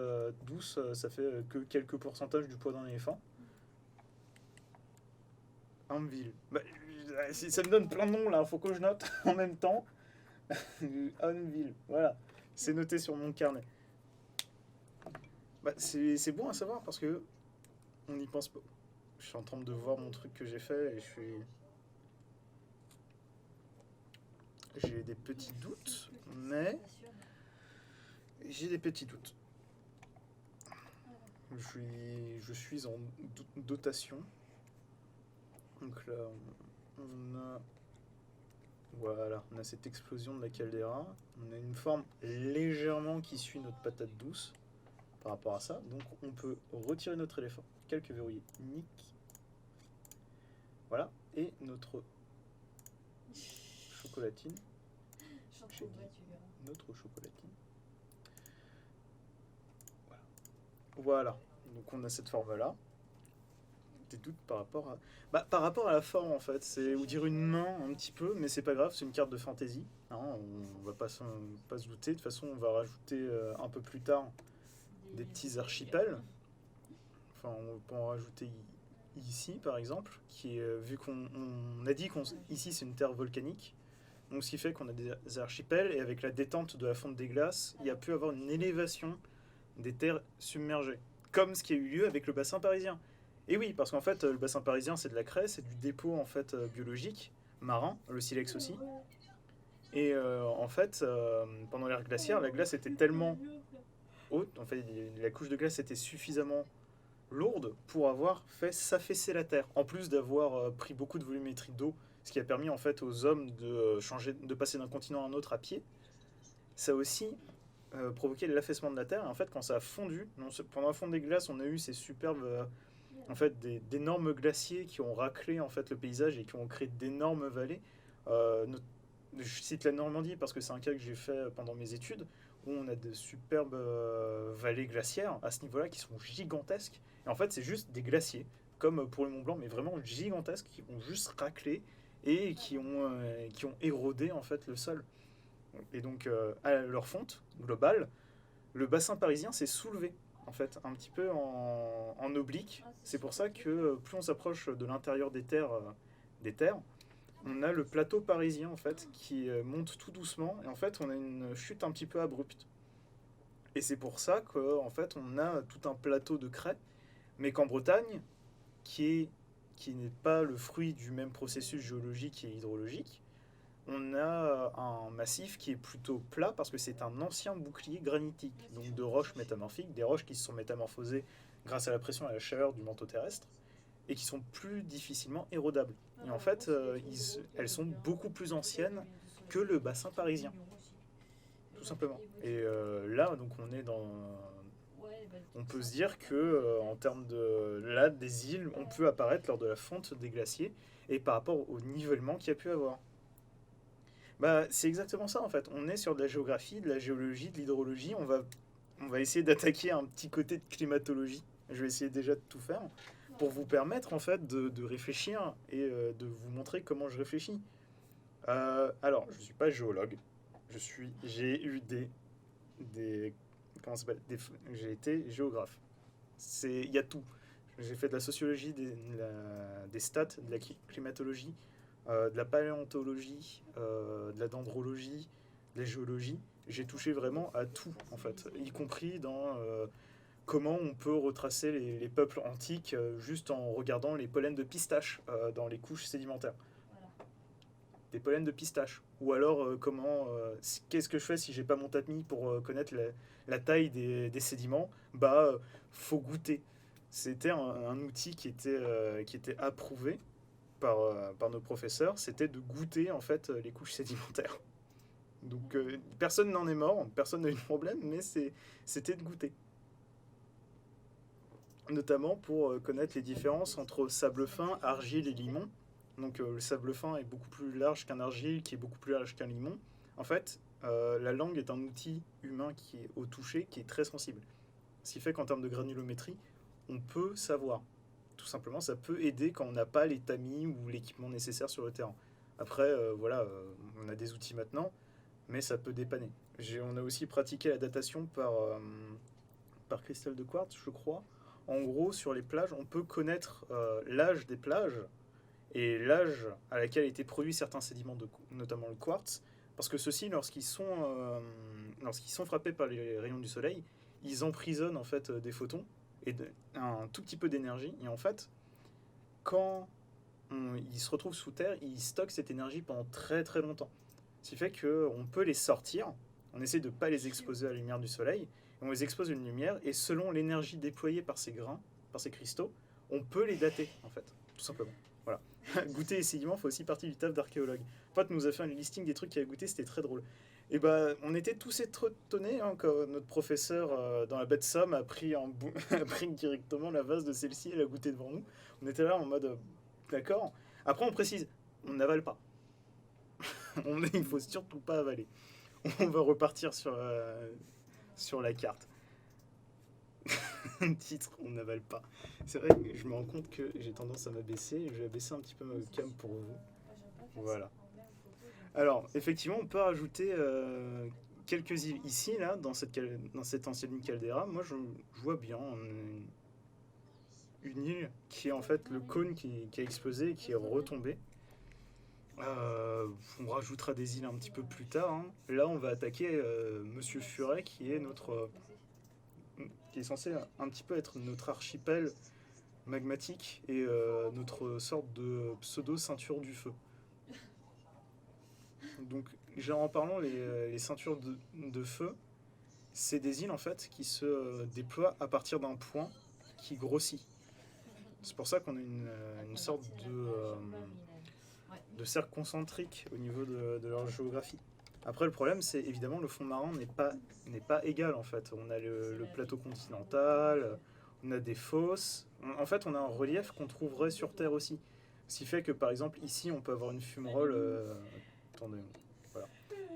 A: douce, ça fait que quelques pourcentages du poids d'un éléphant. Humville. Bah, ça me donne plein de noms là, faut que je note en même temps. Humville, voilà. C'est noté sur mon carnet. Bah, c'est bon à savoir parce que on n'y pense pas. Je suis en train de voir mon truc que j'ai fait et j'ai des petits doutes, mais j'ai des petits doutes. Je suis en dotation. Donc là, on a, voilà, on a cette explosion de la caldeira. On a une forme légèrement qui suit notre patate douce par rapport à ça. Donc on peut retirer notre éléphant, quelques verrouillés, nick. Voilà, et notre chocolatine. J'ai dit notre chocolatine. Voilà. Voilà. Donc on a cette forme-là. Des doutes par rapport à... Bah, par rapport à la forme en fait, c'est ou dire une main un petit peu, mais c'est pas grave, c'est une carte de fantaisie. Hein, on va pas se douter. De toute façon, on va rajouter un peu plus tard des petits archipels. Enfin, on peut en rajouter ici par exemple, qui est, vu qu'on a dit qu'ici c'est une terre volcanique, donc ce qui fait qu'on a des archipels et avec la détente de la fonte des glaces, il y a pu avoir une élévation des terres submergées, comme ce qui a eu lieu avec le bassin parisien. Et oui, parce qu'en fait, le bassin parisien, c'est de la craie, c'est du dépôt en fait biologique, marin, le silex aussi. Et en fait, pendant l'ère glaciaire, la glace était tellement haute, en fait, la couche de glace était suffisamment lourde pour avoir fait s'affaisser la Terre, en plus d'avoir pris beaucoup de volumétrie d'eau, ce qui a permis en fait aux hommes de changer, de passer d'un continent à un autre à pied. Ça a aussi provoqué l'affaissement de la Terre. Et en fait, quand ça a fondu, pendant la fonte des glaces, on a eu ces superbes en fait d'énormes glaciers qui ont raclé en fait le paysage et qui ont créé d'énormes vallées. Euh, je cite la Normandie parce que c'est un cas que j'ai fait pendant mes études où on a de superbes vallées glaciaires à ce niveau-là qui sont gigantesques. Et en fait, c'est juste des glaciers, comme pour le Mont Blanc, mais vraiment gigantesques qui ont juste raclé et qui ont érodé en fait le sol. Et donc, à leur fonte globale, le bassin parisien s'est soulevé en fait, un petit peu en oblique. C'est pour ça que plus on s'approche de l'intérieur des terres, on a le plateau parisien en fait qui monte tout doucement et en fait on a une chute un petit peu abrupte. Et c'est pour ça qu'en fait on a tout un plateau de craie, mais qu'en Bretagne, qui n'est pas le fruit du même processus géologique et hydrologique, on a un massif qui est plutôt plat parce que c'est un ancien bouclier granitique, donc de roches métamorphiques, des roches qui se sont métamorphosées grâce à la pression et à la chaleur du manteau terrestre et qui sont plus difficilement érodables. Et en fait, elles sont beaucoup plus anciennes que le bassin parisien, tout simplement. Et là, donc, on peut se dire que en termes de là, des îles, on peut apparaître lors de la fonte des glaciers et par rapport au nivellement qu'il y a pu avoir. Bah, c'est exactement ça en fait. On est sur de la géographie, de la géologie, de l'hydrologie. On va essayer d'attaquer un petit côté de climatologie. Je vais essayer déjà de tout faire pour vous permettre en fait de réfléchir et de vous montrer comment je réfléchis. Alors, je ne suis pas géologue. J'ai eu des comment ça s'appelle j'ai été géographe. Il y a tout. J'ai fait de la sociologie, des stats, de la climatologie, de la paléontologie, de la dendrologie, de la géologie. J'ai touché vraiment à tout, en fait, y compris dans comment on peut retracer les peuples antiques juste en regardant les pollens de pistache dans les couches sédimentaires. Des pollens de pistache. Ou alors, qu'est-ce que je fais si j'ai pas mon tamis pour connaître la taille des sédiments. Bah, faut goûter. C'était un outil qui était approuvé par nos professeurs, c'était de goûter en fait les couches sédimentaires. Donc personne n'en est mort, personne n'a eu de problème, mais c'était de goûter. Notamment pour connaître les différences entre sable fin, argile et limon. Donc le sable fin est beaucoup plus large qu'un argile, qui est beaucoup plus large qu'un limon. En fait, la langue est un outil humain qui est au toucher, qui est très sensible. Ce qui fait qu'en termes de granulométrie, on peut savoir. Tout simplement, ça peut aider quand on n'a pas les tamis ou l'équipement nécessaire sur le terrain. Après, voilà, on a des outils maintenant, mais ça peut dépanner. On a aussi pratiqué la datation par cristal de quartz, je crois. En gros, sur les plages, on peut connaître l'âge des plages et l'âge à laquelle étaient produits certains sédiments, notamment le quartz, parce que ceux-ci, lorsqu'ils sont frappés par les rayons du soleil, ils emprisonnent en fait des photons et un tout petit peu d'énergie. Et en fait, quand ils se retrouvent sous terre, ils stockent cette énergie pendant très très longtemps. Ce qui fait qu'on peut les sortir, on essaie de ne pas les exposer à la lumière du soleil, et on les expose à une lumière, et selon l'énergie déployée par ces grains, par ces cristaux, on peut les dater, en fait, tout simplement. Voilà. Goûter et sédiments fait aussi partie du taf d'archéologue. En fait, nous a fait un listing des trucs qu'il a goûté, c'était très drôle. Et bah, on était tous étonnés hein, quand notre professeur dans la baie de Somme a pris, a pris directement la vase de celle-ci et l'a goûté devant nous. On était là en mode d'accord. Après, on précise, on n'avale pas. Il faut surtout pas avaler. On va repartir sur la carte. Titre, on n'avale pas. C'est vrai que je me rends compte que j'ai tendance à m'abaisser. Je vais abaisser un petit peu ma cam pour vous. Voilà. Alors, effectivement, on peut rajouter quelques îles ici, là, dans cette ancienne caldeira. Moi, je vois bien une île qui est en fait le cône qui a explosé et qui est retombé. On rajoutera des îles un petit peu plus tard. Hein. Là, on va attaquer Monsieur Furet, qui est censé un petit peu être notre archipel magmatique et notre sorte de pseudo ceinture du feu. Donc, en parlant, les ceintures de feu, c'est des îles en fait qui se déploient à partir d'un point qui grossit. C'est pour ça qu'on a une sorte de cercle concentrique au niveau de leur géographie. Après, le problème, c'est évidemment le fond marin n'est pas égal en fait. On a le plateau continental, on a des fosses. En fait, on a un relief qu'on trouverait sur Terre aussi. Ce qui fait que par exemple, ici, on peut avoir une fumerole. Attendez, voilà.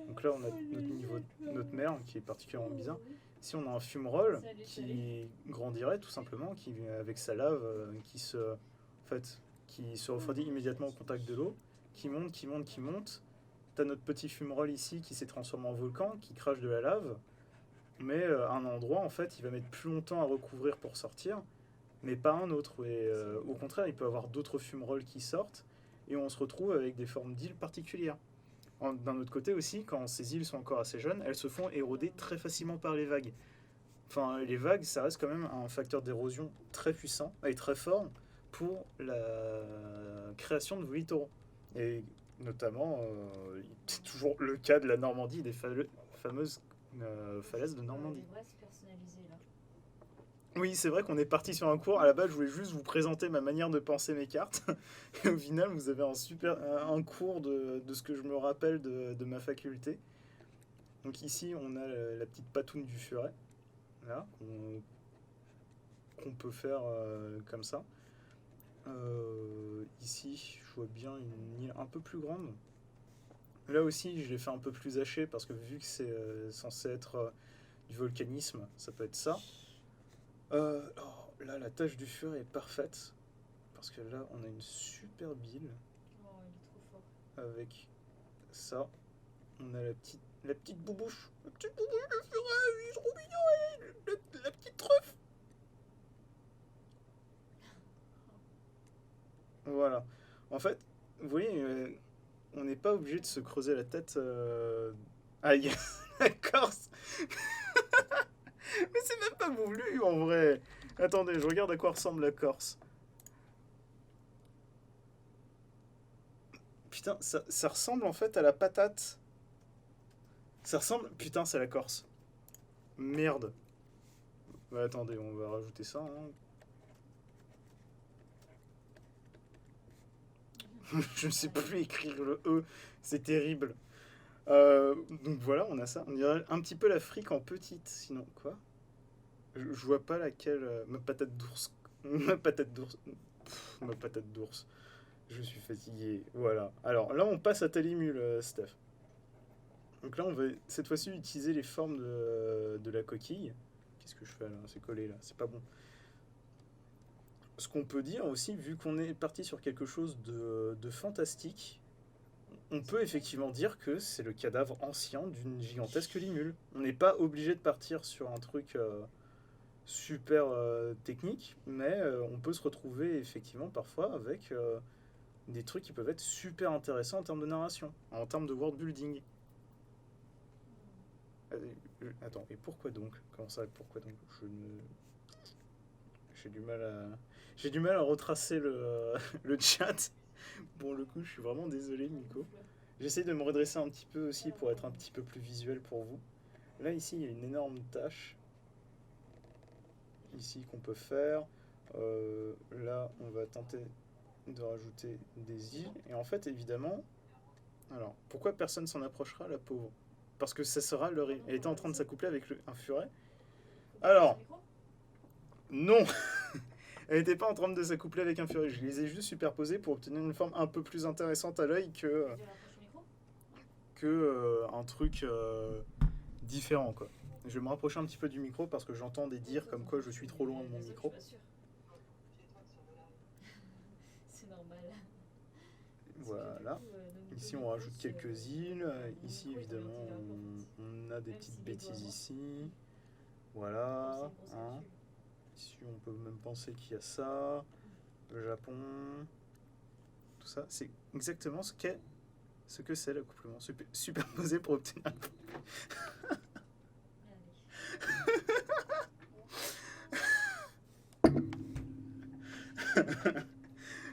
A: Donc là, on a notre mer qui est particulièrement bizarre. Ici, on a un fumerole qui grandirait tout simplement, avec sa lave qui se refroidit immédiatement au contact de l'eau, qui monte. T'as notre petit fumerole ici qui s'est transformé en volcan, qui crache de la lave, mais à un endroit, en fait, il va mettre plus longtemps à recouvrir pour sortir, mais pas un autre. Et au contraire, il peut y avoir d'autres fumerolles qui sortent, et on se retrouve avec des formes d'îles particulières. D'un autre côté aussi, quand ces îles sont encore assez jeunes, elles se font éroder très facilement par les vagues. Enfin, les vagues, ça reste quand même un facteur d'érosion très puissant et très fort pour la création de vos littoraux. Et notamment, c'est toujours le cas de la Normandie, des fameuses falaises de Normandie. Oui, c'est vrai qu'on est parti sur un cours. À la base, je voulais juste vous présenter ma manière de penser mes cartes. Et au final, vous avez un cours de ce que je me rappelle de ma faculté. Donc ici, on a la petite patoune du furet, là, qu'on peut faire comme ça. Ici, je vois bien une île un peu plus grande. Là aussi, je l'ai fait un peu plus haché parce que vu que c'est censé être du volcanisme, ça peut être ça. Là, la tâche du furet est parfaite parce que là, on a une superbe île.
B: Oh, il est trop fort.
A: Avec ça, on a la petite boubouche. La petite boubouche du furet, il est trop mignon, la petite truffe. Voilà. En fait, vous voyez, on n'est pas obligé de se creuser la tête. Aïe, la Corse. Mais c'est même pas voulu en vrai. Attendez, je regarde à quoi ressemble la Corse. Putain, ça ressemble en fait à la patate. Ça ressemble. Putain, c'est la Corse. Merde. Bah, attendez, on va rajouter ça. Hein. Je ne sais plus écrire le E. C'est terrible. Donc voilà, on a ça. On dirait un petit peu l'Afrique en petite. Sinon, quoi je vois pas laquelle. Ma patate d'ours. Ma patate d'ours. Ma patate d'ours. Je suis fatigué. Voilà. Alors là, on passe à Talimul, Steph. Donc là, on va cette fois-ci utiliser les formes de la coquille. Qu'est-ce que je fais là? C'est collé là. C'est pas bon. Ce qu'on peut dire aussi, vu qu'on est parti sur quelque chose de fantastique, on peut effectivement dire que c'est le cadavre ancien d'une gigantesque limule. On n'est pas obligé de partir sur un truc super technique, mais on peut se retrouver effectivement parfois avec des trucs qui peuvent être super intéressants en termes de narration, en termes de world building. Attends, et pourquoi donc? Comment ça, pourquoi donc? J'ai du mal à... J'ai du mal à retracer le chat. Pour le coup, je suis vraiment désolé, Nico. J'essaie de me redresser un petit peu aussi pour être un petit peu plus visuel pour vous. Là, ici, il y a une énorme tâche ici qu'on peut faire. Là, on va tenter de rajouter des îles. Et en fait, évidemment, alors, pourquoi personne s'en approchera, la pauvre? Parce que ça sera leur île. Elle était en train de s'accoupler avec un furet. Alors, non. Elle n'était pas en train de s'accoupler avec un furet. Je les ai juste superposés pour obtenir une forme un peu plus intéressante à l'œil que un truc différent, quoi. Je vais me rapprocher un petit peu du micro parce que j'entends des dires comme quoi je suis trop loin de mon micro.
B: C'est normal.
A: Voilà. Ici, on rajoute quelques îles. Ici, évidemment, on a des petites bêtises ici. Voilà. Hein. Ici, on peut même penser qu'il y a ça. Le Japon. Tout ça. C'est exactement ce que c'est l'accouplement. Superposé pour obtenir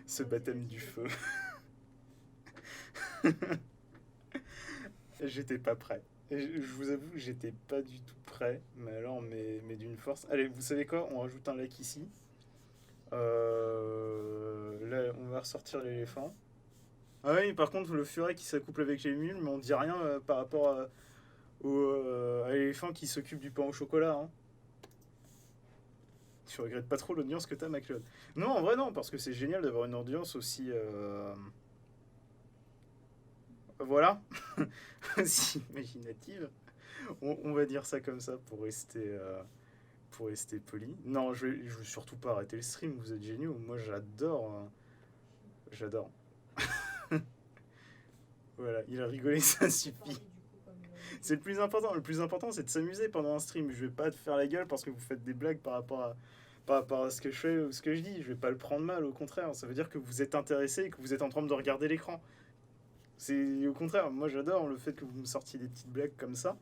A: ce baptême du feu. J'étais pas prêt. Je vous avoue, j'étais pas du tout prêt. Mais alors, mais d'une force. Allez, vous savez quoi? On rajoute un lac ici. Là, on va ressortir l'éléphant. Ah oui, par contre, le furet qui s'accouple avec les mules, mais on dit rien par rapport à l'éléphant qui s'occupe du pain au chocolat. Hein. Tu regrettes pas trop l'audience que t'as, MacLeod? Non, en vrai, non, parce que c'est génial d'avoir une audience aussi. Voilà, aussi imaginative. On va dire ça comme ça pour rester poli. Non, je vais surtout pas arrêter le stream, vous êtes géniaux. Moi, j'adore. J'adore. Voilà, il a rigolé, ça suffit. C'est le plus important. Le plus important, c'est de s'amuser pendant un stream. Je vais pas te faire la gueule parce que vous faites des blagues par rapport à ce que je fais ou ce que je dis. Je vais pas le prendre mal, au contraire. Ça veut dire que vous êtes intéressé et que vous êtes en train de regarder l'écran. C'est au contraire, moi j'adore le fait que vous me sortiez des petites blagues comme ça.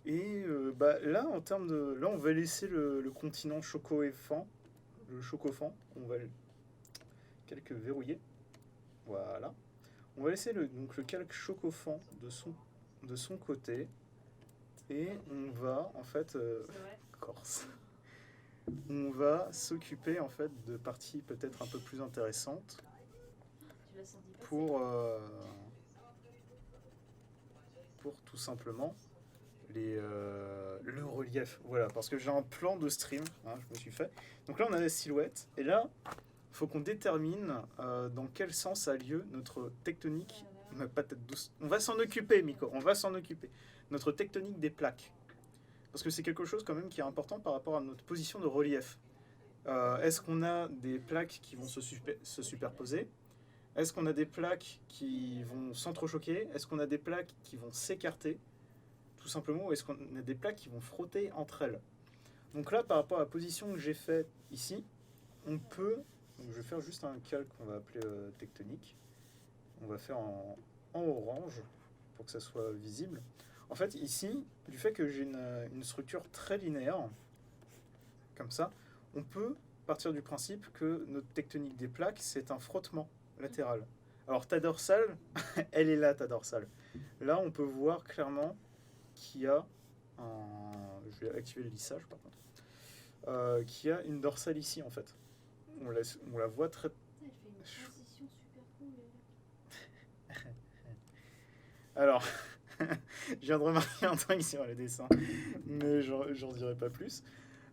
A: Et bah, là, en termes de. Là, on va laisser le continent choco-éfant. Le chocofan. On va calque verrouiller. Voilà. On va laisser donc le calque chocofan de son côté. Et on va, en fait. Corse. On va s'occuper, en fait, de parties peut-être un peu plus intéressantes. Pour tout simplement le relief. Voilà, parce que j'ai un plan de stream, hein, je me suis fait. Donc là, on a la silhouette. Et là, il faut qu'on détermine dans quel sens a lieu notre tectonique. Pas tête douce. On va s'en occuper, Miko. On va s'en occuper. Notre tectonique des plaques. Parce que c'est quelque chose quand même qui est important par rapport à notre position de relief. Est-ce qu'on a des plaques qui vont se superposer? Est-ce qu'on a des plaques qui vont s'entrechoquer? Est-ce qu'on a des plaques qui vont s'écarter? Tout simplement, ou est-ce qu'on a des plaques qui vont frotter entre elles? Donc là, par rapport à la position que j'ai faite ici, on peut... Donc je vais faire juste un calque qu'on va appeler tectonique. On va faire en orange pour que ça soit visible. En fait, ici, du fait que j'ai une structure très linéaire, comme ça, on peut partir du principe que notre tectonique des plaques, c'est un frottement latéral. Alors ta dorsale, elle est là, ta dorsale. Là, on peut voir clairement qu'il y a un... Je vais activer le lissage par contre. Qu'il y a une dorsale ici en fait. On la voit très...
B: Elle fait une transition super cool.
A: Alors, je viens de remarquer un truc sur le dessin, mais j'en dirai pas plus.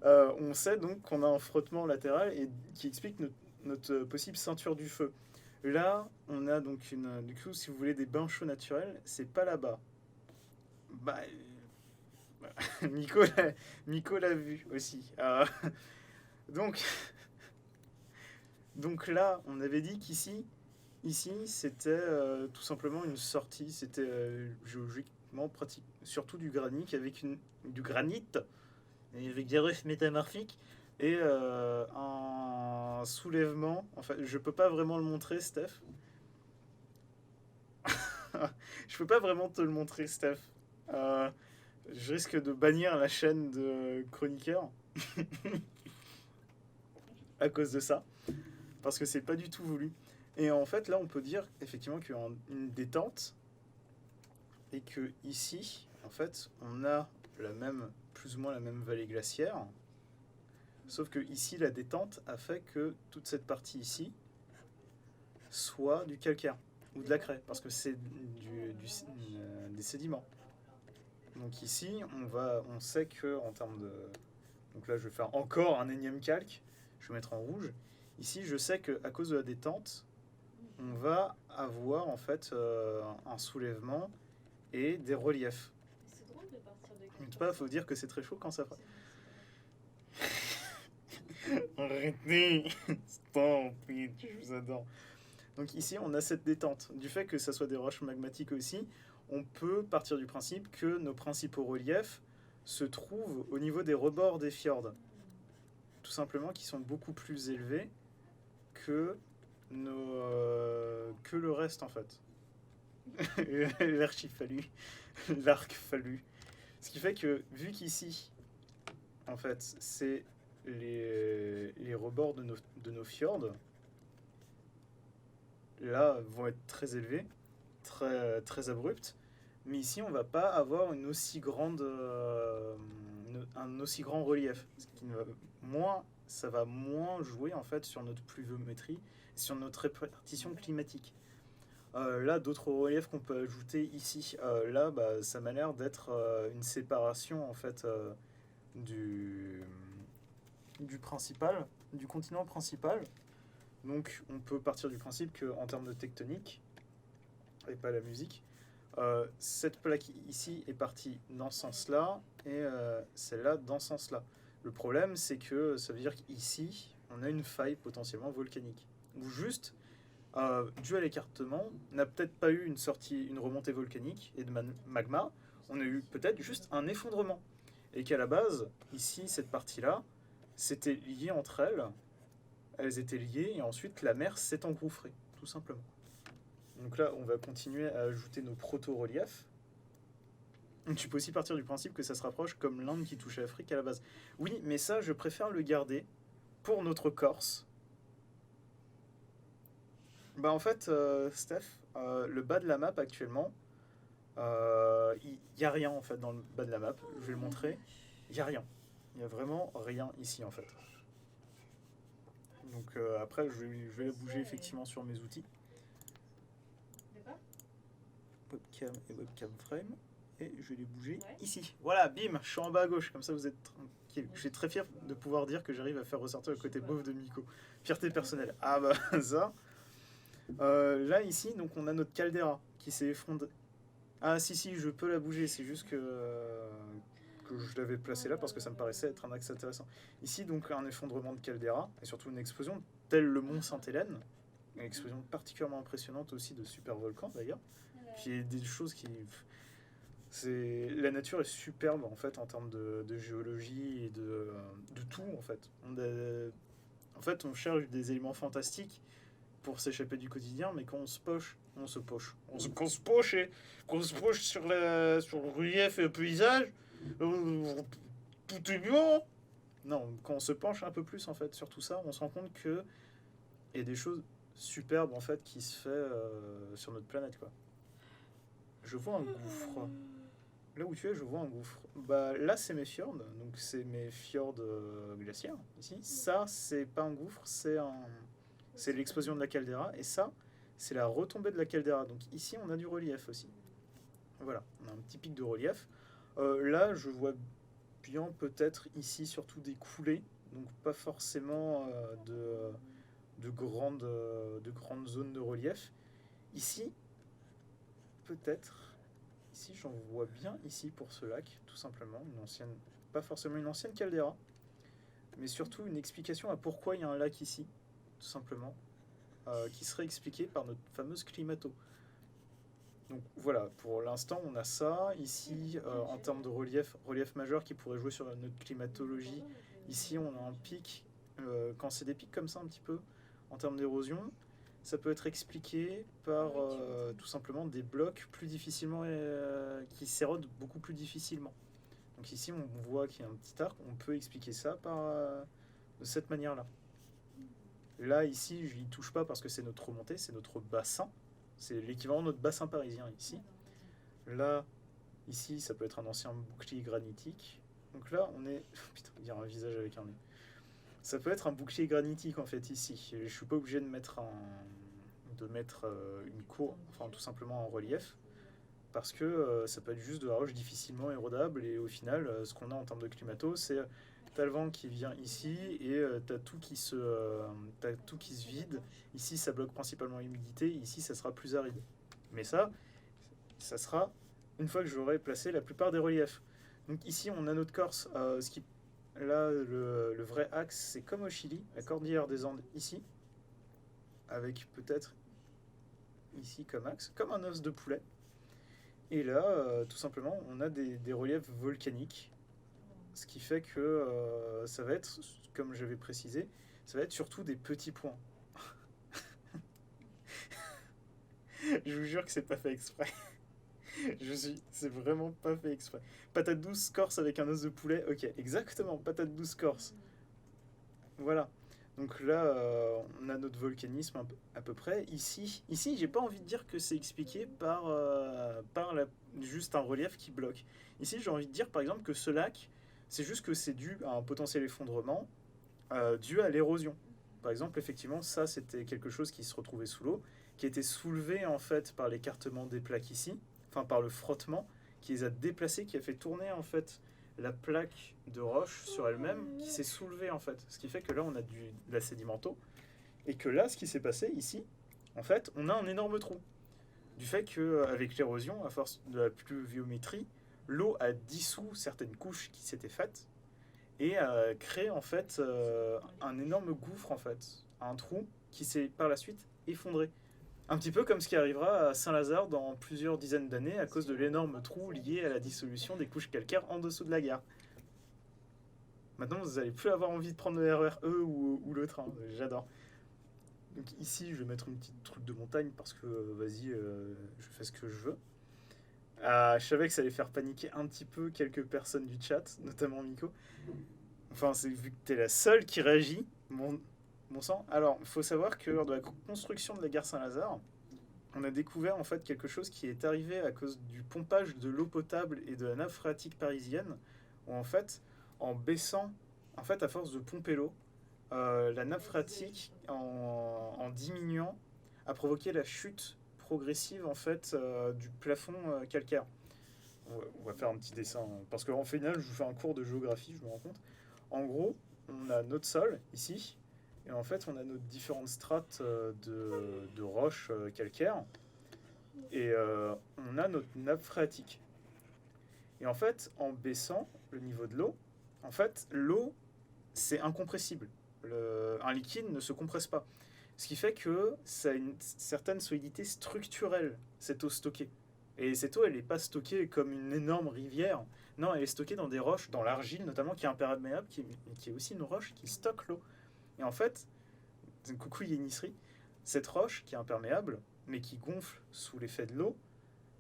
A: On sait donc qu'on a un frottement latéral et qui explique notre possible ceinture du feu. Là, on a donc du coup, si vous voulez, des bains chauds naturels, c'est pas là-bas. Bah, Nico l'a vu aussi. Donc là, on avait dit qu'ici, c'était tout simplement une sortie. C'était géologiquement pratique, surtout du granit avec du granit avec des refs métamorphiques et un soulèvement. Enfin, je peux pas vraiment le montrer, Steph. Je peux pas vraiment te le montrer, Steph. Je risque de bannir la chaîne de chroniqueurs à cause de ça, parce que c'est pas du tout voulu. Et en fait, là, on peut dire effectivement qu'il y a une détente, et que ici, en fait, on a plus ou moins la même vallée glaciaire, sauf que ici, la détente a fait que toute cette partie ici soit du calcaire ou de la craie, parce que c'est des sédiments. Donc ici, on sait que en termes de... Donc là, je vais faire encore un énième calque, je vais mettre en rouge. Ici, je sais qu'à cause de la détente, on va avoir en fait un soulèvement et des reliefs.
B: C'est drôle de partir de
A: Mais
B: quelque
A: pas,
B: part.
A: faut dire que c'est très chaud quand ça...
B: C'est vrai.
A: Arrêtez. Stop, je vous adore. Donc ici, on a cette détente. Du fait que ça soit des roches magmatiques aussi, on peut partir du principe que nos principaux reliefs se trouvent au niveau des rebords des fjords. Tout simplement, qui sont beaucoup plus élevés que, que le reste, en fait. L'archiphalu. L'arc-phalu. Ce qui fait que, vu qu'ici, en fait, c'est les rebords de nos fjords, là, vont être très élevés, très abruptes. Mais ici, on va pas avoir un aussi grand relief. Ça va moins jouer en fait sur notre pluviométrie, sur notre répartition climatique. Là, d'autres reliefs qu'on peut ajouter ici, là, bah, ça m'a l'air d'être une séparation en fait du principal, du continent principal. Donc, on peut partir du principe qu'en termes de tectonique, et pas la musique, cette plaque ici est partie dans ce sens-là, et celle-là dans ce sens-là. Le problème, c'est que ça veut dire qu'ici, on a une faille potentiellement volcanique. Ou juste, dû à l'écartement, on n'a peut-être pas eu une remontée volcanique et de magma, on a eu peut-être juste un effondrement. Et qu'à la base, ici, cette partie-là, c'était lié entre elles étaient liées, et ensuite la mer s'est engouffrée, tout simplement. Donc là, on va continuer à ajouter nos proto-reliefs. Tu peux aussi partir du principe que ça se rapproche comme l'Inde qui touche l'Afrique à la base. Oui, mais ça, je préfère le garder pour notre Corse. Bah en fait, Steph, le bas de la map actuellement, il n'y a rien en fait dans le bas de la map. Je vais le montrer. Il n'y a rien. Il n'y a vraiment rien ici en fait. Donc après, je vais la bouger effectivement sur mes outils. Webcam et webcam frame. Et je vais les bouger ici. Voilà, bim, je suis en bas à gauche. Comme ça, vous êtes tranquille. Je suis très fier de pouvoir dire que j'arrive à faire ressortir le côté beauf de Miko. Fierté personnelle. Ah bah ça. Là, ici, donc on a notre caldeira qui s'est effondrée. Ah si, je peux la bouger. C'est juste que je l'avais placée là parce que ça me paraissait être un axe intéressant. Ici, donc, un effondrement de caldeira et surtout une explosion telle le mont Sainte-Hélène. Une explosion particulièrement impressionnante aussi de supervolcan d'ailleurs. Puis il y a des choses qui... La nature est superbe en fait en termes de géologie et de tout en fait. En fait, on cherche des éléments fantastiques pour s'échapper du quotidien, mais quand on se poche sur le relief et le paysage, tout est bien. Non, quand on se penche un peu plus en fait sur tout ça, on se rend compte que il y a des choses superbes en fait qui se fait sur notre planète quoi. Je vois un gouffre. Là où tu es, je vois un gouffre. Bah là, c'est mes fjords, donc c'est mes fjords glaciaires ici. Ça, c'est pas un gouffre, c'est l'explosion de la caldeira, et ça, c'est la retombée de la caldeira. Donc ici, on a du relief aussi. Voilà, on a un petit pic de relief. Là, je vois bien peut-être ici surtout des coulées, donc pas forcément de grandes zones de relief. Ici, peut-être. Ici, j'en vois bien ici pour ce lac, tout simplement, pas forcément une ancienne caldeira, mais surtout une explication à pourquoi il y a un lac ici, tout simplement, qui serait expliqué par notre fameuse climato. Donc voilà, pour l'instant, on a ça. Ici, en termes de relief majeur qui pourrait jouer sur notre climatologie, ici, on a un pic, quand c'est des pics comme ça un petit peu, en termes d'érosion, ça peut être expliqué par tout simplement des blocs plus difficilement qui s'érodent beaucoup plus difficilement. Donc ici, on voit qu'il y a un petit arc. On peut expliquer ça de cette manière-là. Là, ici, je n'y touche pas parce que c'est notre remontée, c'est notre bassin. C'est l'équivalent de notre bassin parisien ici. Là, ici, ça peut être un ancien bouclier granitique. Donc là, on est... Putain, il y a un visage avec un nez. Ça peut être un bouclier granitique en fait ici. Je suis pas obligé de mettre une cour, enfin tout simplement en relief, parce que ça peut être juste de la roche difficilement érodable et au final, ce qu'on a en termes de climato, c'est t'as le vent qui vient ici et t'as tout t'as tout qui se vide. Ici, ça bloque principalement l'humidité. Ici, ça sera plus aride. Mais ça sera une fois que j'aurai placé la plupart des reliefs. Donc ici, on a notre Corse. Là, le vrai axe, c'est comme au Chili, la cordillère des Andes ici, avec peut-être ici comme axe, comme un os de poulet. Et là, tout simplement, on a des reliefs volcaniques, ce qui fait que ça va être, comme j'avais précisé, ça va être surtout des petits points. Je vous jure que c'est pas fait exprès. C'est vraiment pas fait exprès. Patate douce corse avec un os de poulet, ok, exactement, patate douce corse. Voilà. Donc là, on a notre volcanisme à peu près. Ici, j'ai pas envie de dire que c'est expliqué par juste un relief qui bloque. Ici, j'ai envie de dire par exemple que ce lac, c'est juste que c'est dû à un potentiel effondrement dû à l'érosion. Par exemple, effectivement, ça c'était quelque chose qui se retrouvait sous l'eau, qui a été soulevé en fait par l'écartement des plaques ici, enfin par le frottement, qui les a déplacés, qui a fait tourner en fait la plaque de roche sur elle-même, qui s'est soulevée en fait. Ce qui fait que là on a de la sédimento, et que là ce qui s'est passé ici, en fait, on a un énorme trou. Du fait qu'avec l'érosion, à force de la pluviométrie, l'eau a dissous certaines couches qui s'étaient faites, et créé en fait un énorme gouffre en fait, un trou qui s'est par la suite effondré. Un petit peu comme ce qui arrivera à Saint-Lazare dans plusieurs dizaines d'années à cause de l'énorme trou lié à la dissolution des couches calcaires en dessous de la gare. Maintenant, vous n'allez plus avoir envie de prendre le RER E ou le train. J'adore. Donc ici, je vais mettre une petite truc de montagne parce que, vas-y, je fais ce que je veux. Je savais que ça allait faire paniquer un petit peu quelques personnes du chat, notamment Miko. Enfin, c'est vu que t'es la seule qui réagit, mon sang. Alors, il faut savoir que lors de la construction de la gare Saint-Lazare, on a découvert en fait quelque chose qui est arrivé à cause du pompage de l'eau potable et de la nappe phréatique parisienne, où en fait, en baissant, en fait, à force de pomper l'eau, la nappe phréatique, en diminuant, a provoqué la chute progressive en fait du plafond calcaire. On va faire un petit dessin, parce qu'en final, je vous fais un cours de géographie, je me rends compte. En gros, on a notre sol ici, et en fait, on a nos différentes strates de roches calcaires, et on a notre nappe phréatique. Et en fait, en baissant le niveau de l'eau, en fait, l'eau, c'est incompressible. Un liquide ne se compresse pas. Ce qui fait que ça a une certaine solidité structurelle, cette eau stockée. Et cette eau, elle n'est pas stockée comme une énorme rivière. Non, elle est stockée dans des roches, dans l'argile notamment, qui est imperméable, qui est aussi une roche qui stocke l'eau. Et en fait, coucou Yénisri, cette roche qui est imperméable, mais qui gonfle sous l'effet de l'eau,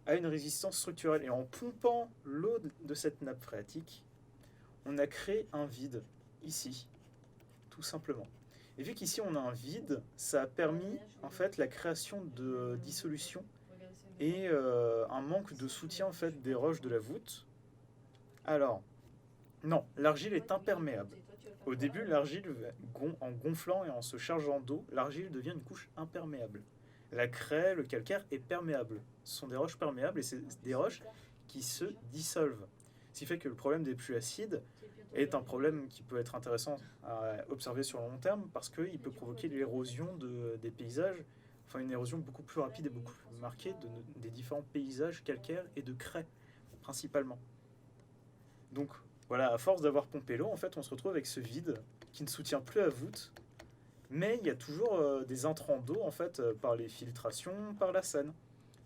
A: a une résistance structurelle. Et en pompant l'eau de cette nappe phréatique, on a créé un vide, ici, tout simplement. Et vu qu'ici on a un vide, ça a permis en fait la création de dissolution et un manque de soutien en fait des roches de la voûte. Alors, non, l'argile est imperméable. Au début, l'argile, en gonflant et en se chargeant d'eau, l'argile devient une couche imperméable. La craie, le calcaire est perméable. Ce sont des roches perméables et c'est des roches qui se dissolvent. Ce qui fait que le problème des pluies acides est un problème qui peut être intéressant à observer sur le long terme parce qu'il peut provoquer l'érosion des paysages, enfin une érosion beaucoup plus rapide et beaucoup plus marquée des différents paysages calcaires et de craie principalement. Donc voilà, à force d'avoir pompé l'eau, en fait, on se retrouve avec ce vide qui ne soutient plus la voûte, mais il y a toujours des intrants d'eau en fait par les filtrations, par la Seine.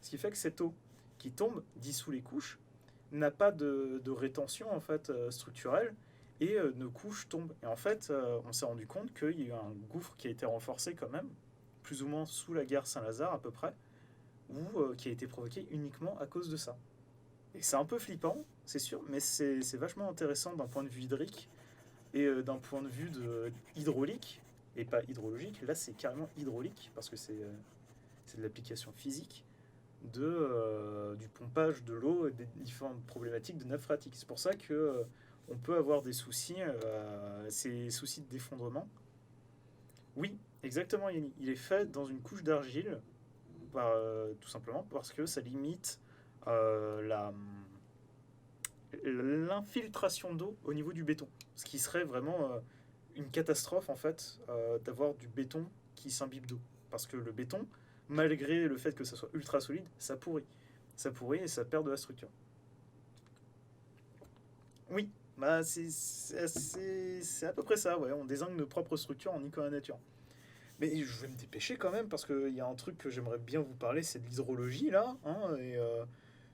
A: Ce qui fait que cette eau qui tombe dissout les couches n'a pas de rétention en fait structurelle et nos couches tombent. Et en fait, on s'est rendu compte qu'il y a eu un gouffre qui a été renforcé quand même, plus ou moins sous la gare Saint-Lazare à peu près, ou qui a été provoqué uniquement à cause de ça. Et c'est un peu flippant, c'est sûr, mais c'est vachement intéressant d'un point de vue hydrique et d'un point de vue hydraulique, et pas hydrologique. Là, c'est carrément hydraulique, parce que c'est de l'application physique du pompage de l'eau et des différentes problématiques de nappe phréatique. C'est pour ça que on peut avoir des soucis, ces soucis de d'effondrement. Oui, exactement, Yanni. Il est fait dans une couche d'argile, tout simplement parce que ça limite l'infiltration d'eau au niveau du béton. Ce qui serait vraiment une catastrophe, en fait, d'avoir du béton qui s'imbibe d'eau. Parce que le béton, malgré le fait que ça soit ultra solide, ça pourrit. Ça pourrit et ça perd de la structure. Oui, bah c'est à peu près ça, ouais. On désigne nos propres structures en niquant la nature. Mais je vais me dépêcher quand même parce qu'il y a un truc que j'aimerais bien vous parler, c'est de l'hydrologie là. Hein, et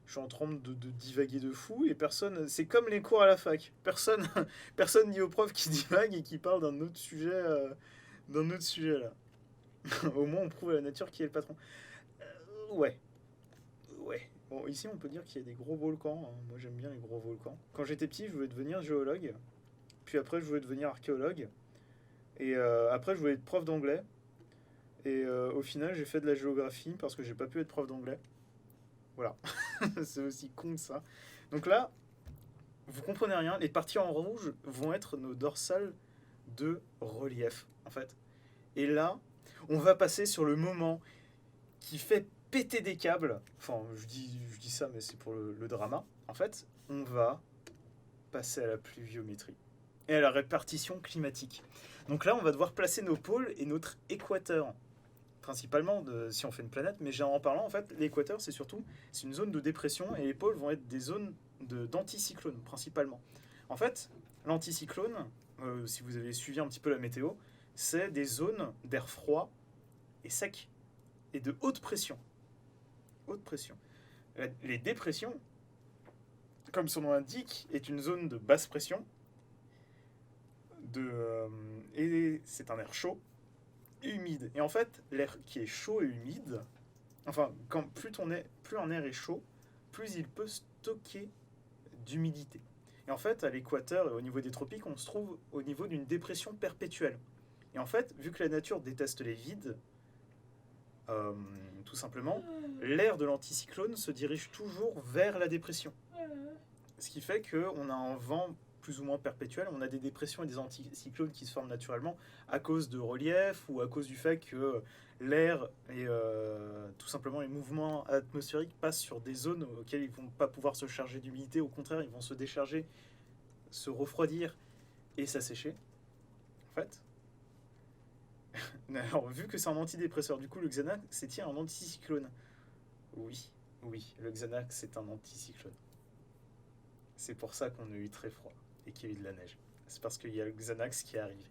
A: je suis en train de divaguer de fou et personne. C'est comme les cours à la fac. Personne, personne dit au prof qui divague et qui parle d'un autre sujet là. Au moins on prouve à la nature qui est le patron. Ouais, ouais. Bon, ici on peut dire qu'il y a des gros volcans. Hein. Moi j'aime bien les gros volcans. Quand j'étais petit, je voulais devenir géologue. Puis après, je voulais devenir archéologue. Et après, je voulais être prof d'anglais. Et au final, j'ai fait de la géographie parce que j'ai pas pu être prof d'anglais. Voilà. C'est aussi con que ça. Donc là, vous comprenez rien. Les parties en rouge vont être nos dorsales de relief, en fait. Et là, on va passer sur le moment qui fait péter des câbles. Enfin, je dis ça, mais c'est pour le drama. En fait, on va passer à la pluviométrie et à la répartition climatique. Donc là, on va devoir placer nos pôles et notre équateur, principalement si on fait une planète, mais en parlant, en fait, l'équateur, c'est une zone de dépression et les pôles vont être des zones d'anticyclone, principalement. En fait, l'anticyclone, si vous avez suivi un petit peu la météo, c'est des zones d'air froid et sec et de haute pression. Haute pression. Les dépressions, comme son nom l'indique, est une zone de basse pression et c'est un air chaud et humide. Et en fait, l'air qui est chaud et humide, enfin, plus un air est chaud, plus il peut stocker d'humidité. Et en fait, à l'équateur et au niveau des tropiques, on se trouve au niveau d'une dépression perpétuelle. Et en fait, vu que la nature déteste les vides, tout simplement, l'air de l'anticyclone se dirige toujours vers la dépression. Ce qui fait qu'on a un vent plus ou moins perpétuel, on a des dépressions et des anticyclones qui se forment naturellement à cause de relief ou à cause du fait que l'air et tout simplement les mouvements atmosphériques passent sur des zones auxquelles ils ne vont pas pouvoir se charger d'humidité, au contraire, ils vont se décharger, se refroidir et s'assécher. En fait, alors, vu que c'est un antidépresseur, du coup, le Xanax, c'est un anticyclone. Oui, oui, le Xanax, c'est un anticyclone. C'est pour ça qu'on a eu très froid et qu'il y a eu de la neige. C'est parce qu'il y a le Xanax qui est arrivé.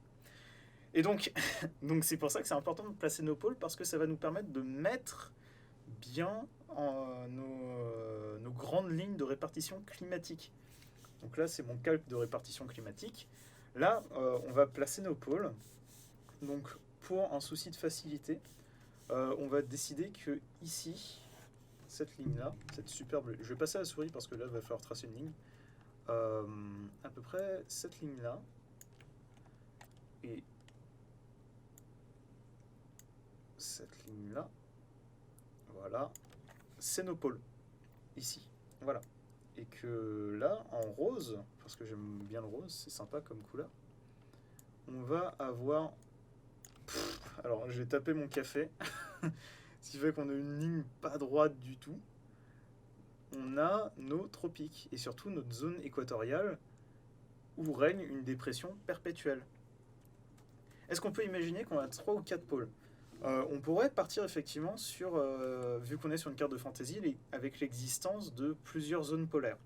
A: Et donc, donc c'est pour ça que c'est important de placer nos pôles parce que ça va nous permettre de mettre bien nos grandes lignes de répartition climatique. Donc là, c'est mon calque de répartition climatique. Là, on va placer nos pôles. Donc, pour un souci de facilité, on va décider que ici, cette ligne-là, cette superbe... Je vais passer à la souris parce que là, il va falloir tracer une ligne. À peu près cette ligne-là. Et cette ligne-là. Voilà. C'est nos pôles. Ici. Voilà. Et que là, en rose, parce que j'aime bien le rose, c'est sympa comme couleur, on va avoir... alors, je vais taper mon café. Ce qui fait qu'on a une ligne pas droite du tout. On a nos tropiques et surtout notre zone équatoriale où règne une dépression perpétuelle. Est-ce qu'on peut imaginer qu'on a 3 ou 4 pôles ? On pourrait partir effectivement sur, vu qu'on est sur une carte de fantasy, avec l'existence de plusieurs zones polaires.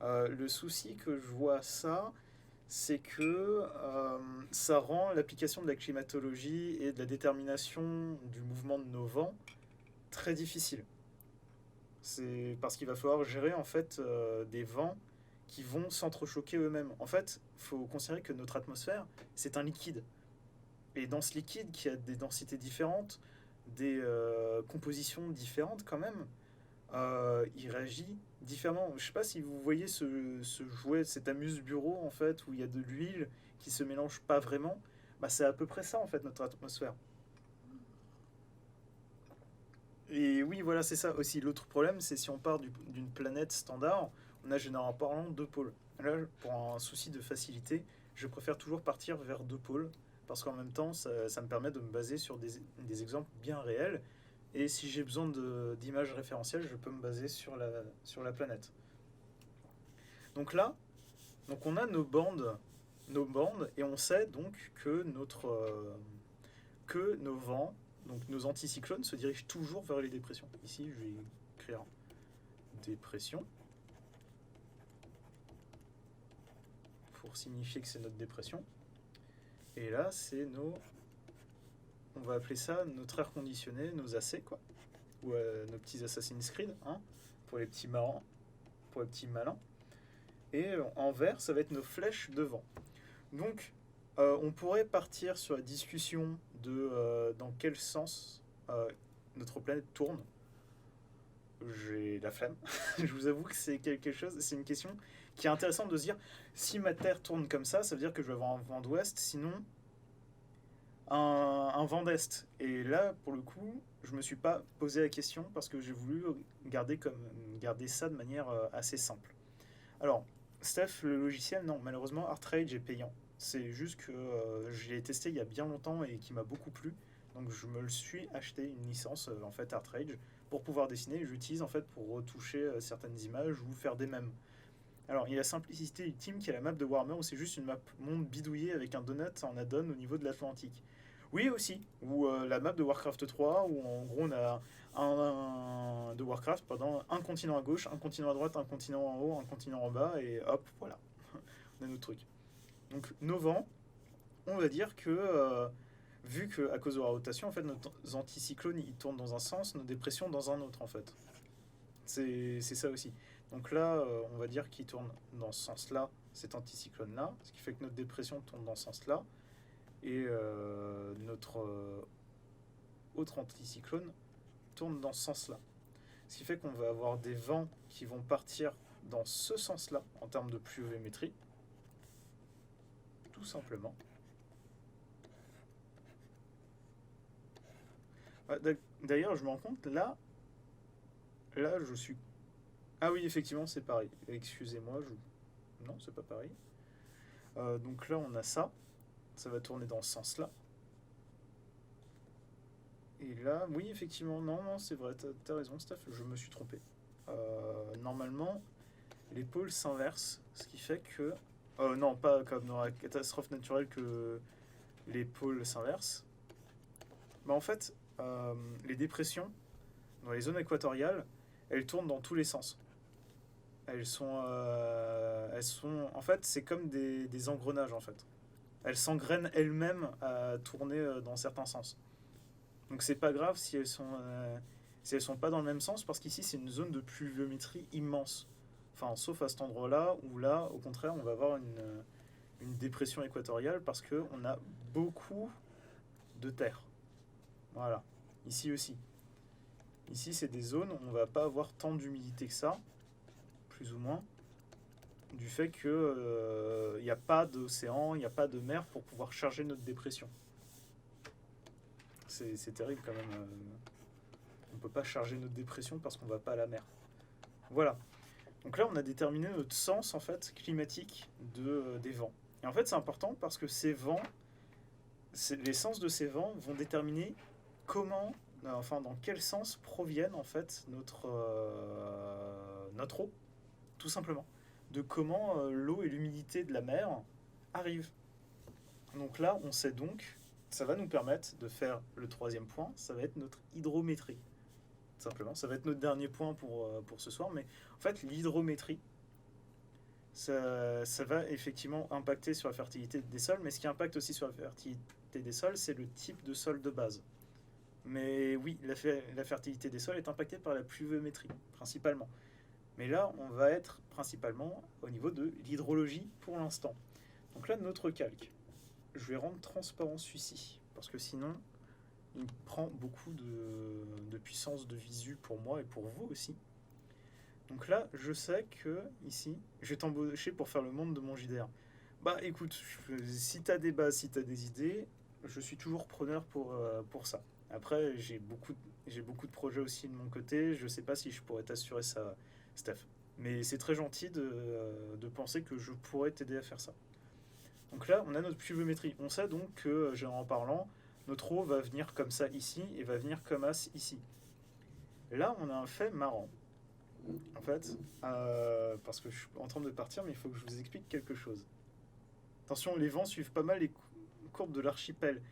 A: Le souci que je vois à ça, c'est que ça rend l'application de la climatologie et de la détermination du mouvement de nos vents très difficile. C'est parce qu'il va falloir gérer en fait des vents qui vont s'entrechoquer eux-mêmes. En fait, il faut considérer que notre atmosphère, c'est un liquide. Et dans ce liquide, qui a des densités différentes, des compositions différentes quand même, il réagit différemment. Je sais pas si vous voyez ce jouet, cet amuse-bureau en fait, où il y a de l'huile qui se mélange pas vraiment. Bah, c'est à peu près ça en fait notre atmosphère. Et oui, voilà, c'est ça aussi. L'autre problème, c'est si on part d'une planète standard, on a généralement parlant deux pôles. Là, pour un souci de facilité, je préfère toujours partir vers deux pôles, parce qu'en même temps, ça me permet de me baser sur des exemples bien réels. Et si j'ai besoin d'images référentielles, je peux me baser sur la planète. Donc là, donc on a nos bandes, et on sait donc que nos vents, donc nos anticyclones, se dirigent toujours vers les dépressions. Ici, je vais écrire dépression pour signifier que c'est notre dépression. Et là, c'est on va appeler ça notre air conditionné, nos AC, quoi. Ou nos petits Assassin's Creed, hein, pour les petits marrants, pour les petits malins. Et en vert, ça va être nos flèches de vent. Donc, on pourrait partir sur la discussion de dans quel sens notre planète tourne. J'ai la flemme. Je vous avoue que c'est quelque chose, c'est une question qui est intéressante de se dire si ma Terre tourne comme ça veut dire que je vais avoir un vent d'ouest, sinon un vent d'est. Et là, pour le coup, je me suis pas posé la question parce que j'ai voulu garder ça de manière assez simple. Alors, Steph, le logiciel, non, malheureusement, ArtRage est payant. C'est juste que je l'ai testé il y a bien longtemps et qui m'a beaucoup plu. Donc je me le suis acheté une licence en fait ArtRage pour pouvoir dessiner. J'utilise en fait pour retoucher certaines images ou faire des mèmes. Alors il y a la simplicité ultime qui est la map de Warhammer où c'est juste une map monde bidouillée avec un donut en add-on au niveau de l'Atlantique. Oui aussi, ou la map de Warcraft 3 où en gros on a de Warcraft pendant un continent à gauche, un continent à droite, un continent en haut, un continent en bas et hop voilà, on a notre truc. Donc nos vents, on va dire que vu que à cause de la rotation en fait nos anticyclones ils tournent dans un sens, nos dépressions dans un autre en fait. C'est ça aussi. Donc là on va dire qu'il tourne dans ce sens-là, cet anticyclone là, ce qui fait que notre dépression tourne dans ce sens-là et notre autre anticyclone tourne dans ce sens-là. Ce qui fait qu'on va avoir des vents qui vont partir dans ce sens-là en termes de pluviométrie, tout simplement. D'ailleurs, je me rends compte, là je suis... Ah oui, effectivement, c'est pareil. Excusez-moi, non, c'est pas pareil. Donc là, on a ça. Ça va tourner dans ce sens-là. Et là, oui, effectivement, non, c'est vrai, t'as raison, Steph, je me suis trompé. Normalement, les pôles s'inversent, ce qui fait que... non, pas comme dans la catastrophe naturelle que les pôles s'inversent. Mais en fait, les dépressions, dans les zones équatoriales, elles tournent dans tous les sens. Elles sont... en fait, c'est comme des engrenages, en fait. Elles s'engrainent elles-mêmes à tourner dans certains sens. Donc c'est pas grave si elles sont pas dans le même sens parce qu'ici c'est une zone de pluviométrie immense. Enfin, sauf à cet endroit-là où là, au contraire, on va avoir une dépression équatoriale parce qu'on a beaucoup de terre. Voilà. Ici aussi. Ici, c'est des zones où on va pas avoir tant d'humidité que ça, plus ou moins, du fait qu'il n'y a pas d'océan, il n'y a pas de mer pour pouvoir charger notre dépression. C'est terrible quand même. On ne peut pas charger notre dépression parce qu'on ne va pas à la mer. Voilà. Donc là, on a déterminé notre sens en fait climatique des vents. Et en fait, c'est important parce que ces vents, les sens de ces vents vont déterminer dans quel sens proviennent en fait notre eau, tout simplement. De comment l'eau et l'humidité de la mer arrivent. Donc là, on sait donc, ça va nous permettre de faire le troisième point, ça va être notre hydrométrie. Simplement, ça va être notre dernier point pour ce soir, mais en fait, l'hydrométrie, ça va effectivement impacter sur la fertilité des sols, mais ce qui impacte aussi sur la fertilité des sols, c'est le type de sol de base. Mais oui, la fertilité des sols est impactée par la pluviométrie, principalement. Mais là, on va être principalement au niveau de l'hydrologie pour l'instant. Donc là, notre calque. Je vais rendre transparent celui-ci, parce que sinon, il prend beaucoup de puissance de visu pour moi et pour vous aussi. Donc là, je sais que, ici, je vais t'embaucher pour faire le monde de mon JDR. Bah écoute, si t'as des bases, si t'as des idées, je suis toujours preneur pour ça. Après, j'ai beaucoup de projets aussi de mon côté, je sais pas si je pourrais t'assurer ça, Steph. Mais c'est très gentil de penser que je pourrais t'aider à faire ça. Donc là, on a notre pluviométrie. On sait donc que, en parlant, notre eau va venir comme ça ici et va venir comme as ici. Là, on a un fait marrant. En fait, parce que je suis en train de partir, mais il faut que je vous explique quelque chose. Attention, les vents suivent pas mal les courbes de l'archipel.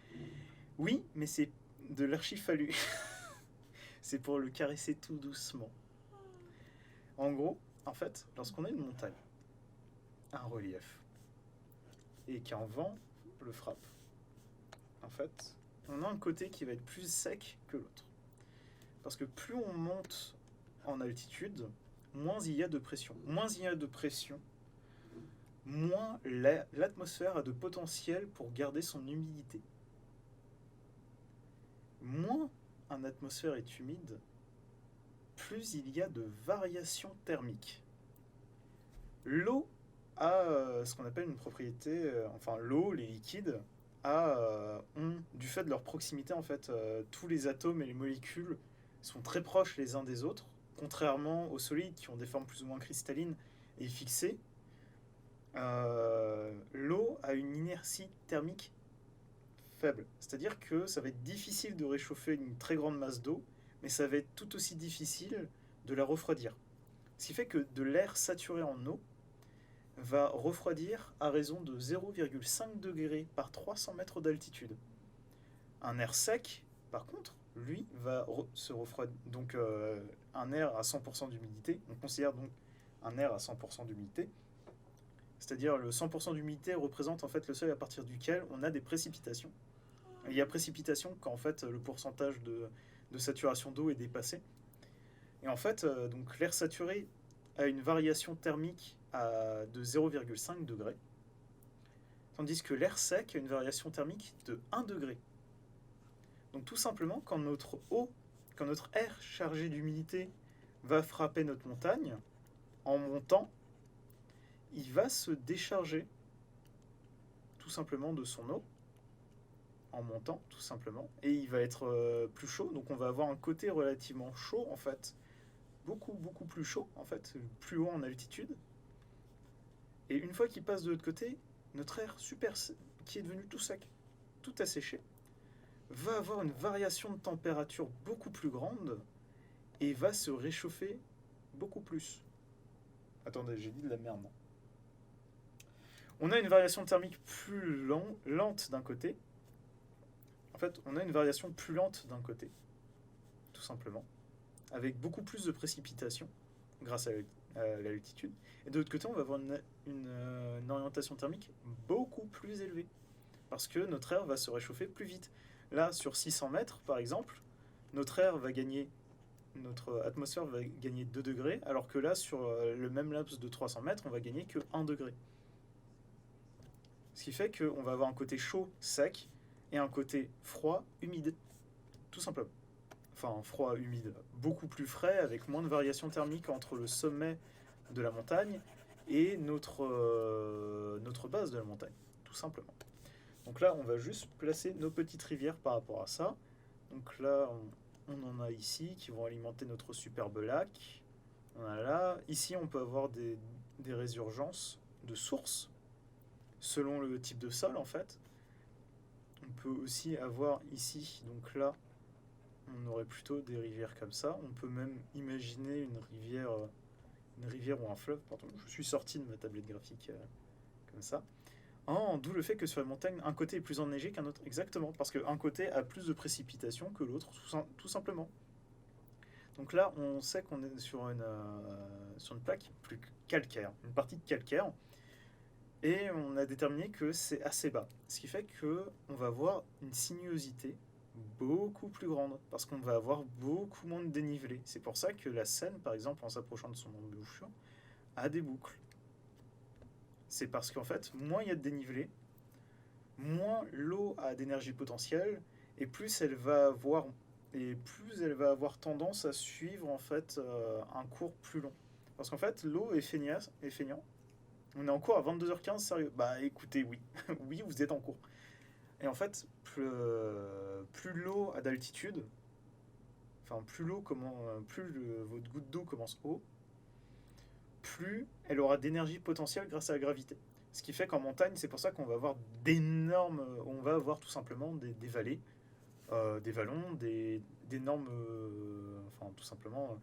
A: Oui, mais c'est de l'archifallu. C'est pour le caresser tout doucement. En gros, en fait, lorsqu'on a une montagne, un relief, et qu'un vent le frappe, en fait, on a un côté qui va être plus sec que l'autre. Parce que plus on monte en altitude, moins il y a de pression. Moins il y a de pression, moins l'atmosphère a de potentiel pour garder son humidité. Moins une atmosphère est humide, plus il y a de variations thermiques. L'eau a ce qu'on appelle une propriété, enfin l'eau, les liquides, ont, du fait de leur proximité, en fait, tous les atomes et les molécules sont très proches les uns des autres, contrairement aux solides qui ont des formes plus ou moins cristallines et fixées. L'eau a une inertie thermique faible, c'est-à-dire que ça va être difficile de réchauffer une très grande masse d'eau, mais ça va être tout aussi difficile de la refroidir. Ce qui fait que de l'air saturé en eau va refroidir à raison de 0,5 degrés par 300 mètres d'altitude. Un air sec, par contre, lui, va se refroidir. Donc un air à 100% d'humidité, on considère donc un air à 100% d'humidité, c'est-à-dire le 100% d'humidité représente en fait le seuil à partir duquel on a des précipitations. Il y a précipitation quand en fait le pourcentage de saturation d'eau est dépassé. Et en fait, donc l'air saturé a une variation thermique de 0,5 degré, tandis que l'air sec a une variation thermique de 1 degré. Donc tout simplement, quand notre air chargé d'humidité va frapper notre montagne, en montant, il va se décharger tout simplement de son eau, en montant tout simplement, et il va être plus chaud, donc on va avoir un côté relativement chaud en fait, beaucoup plus chaud en fait, plus haut en altitude. Et une fois qu'il passe de l'autre côté, notre air qui est devenu tout sec, tout asséché, va avoir une variation de température beaucoup plus grande et va se réchauffer beaucoup plus. Attendez, j'ai dit de la merde. Non. On a une variation thermique plus lente d'un côté. En fait, on a une variation plus lente d'un côté, tout simplement, avec beaucoup plus de précipitations grâce à l'altitude. Et de l'autre côté, on va avoir une orientation thermique beaucoup plus élevée, parce que notre air va se réchauffer plus vite. Là, sur 600 mètres, par exemple, notre atmosphère va gagner 2 degrés, alors que là, sur le même laps de 300 mètres, on va gagner que 1 degré. Ce qui fait qu'on va avoir un côté chaud, sec, et un côté froid, humide, tout simplement. Enfin, froid, humide, beaucoup plus frais, avec moins de variations thermiques entre le sommet de la montagne et notre base de la montagne, tout simplement. Donc là, on va juste placer nos petites rivières par rapport à ça. Donc là, on en a ici qui vont alimenter notre superbe lac. On a là. Ici, on peut avoir des résurgences de sources selon le type de sol, en fait. On peut aussi avoir ici, donc là, on aurait plutôt des rivières comme ça. On peut même imaginer une rivière ou un fleuve. Pardon, je suis sorti de ma tablette graphique comme ça. D'où le fait que sur la montagne, un côté est plus enneigé qu'un autre. Exactement, parce qu'un côté a plus de précipitations que l'autre, tout simplement. Donc là, on sait qu'on est sur une plaque plus calcaire, une partie de calcaire, et on a déterminé que c'est assez bas. Ce qui fait qu'on va avoir une sinuosité beaucoup plus grande, parce qu'on va avoir beaucoup moins de dénivelé. C'est pour ça que la Seine, par exemple, en s'approchant de son embouchure, a des boucles. C'est parce qu'en fait, moins il y a de dénivelé, moins l'eau a d'énergie potentielle, et plus elle va avoir tendance à suivre en fait un cours plus long. Parce qu'en fait, l'eau est feignant. On est en cours à 22h15, sérieux. Bah écoutez, oui. Oui, vous êtes en cours. Et en fait, plus l'eau a d'altitude, enfin plus votre goutte d'eau commence haut, plus elle aura d'énergie potentielle grâce à la gravité. Ce qui fait qu'en montagne, c'est pour ça qu'on va avoir on va avoir tout simplement des vallées, des vallons, d'énormes, enfin tout simplement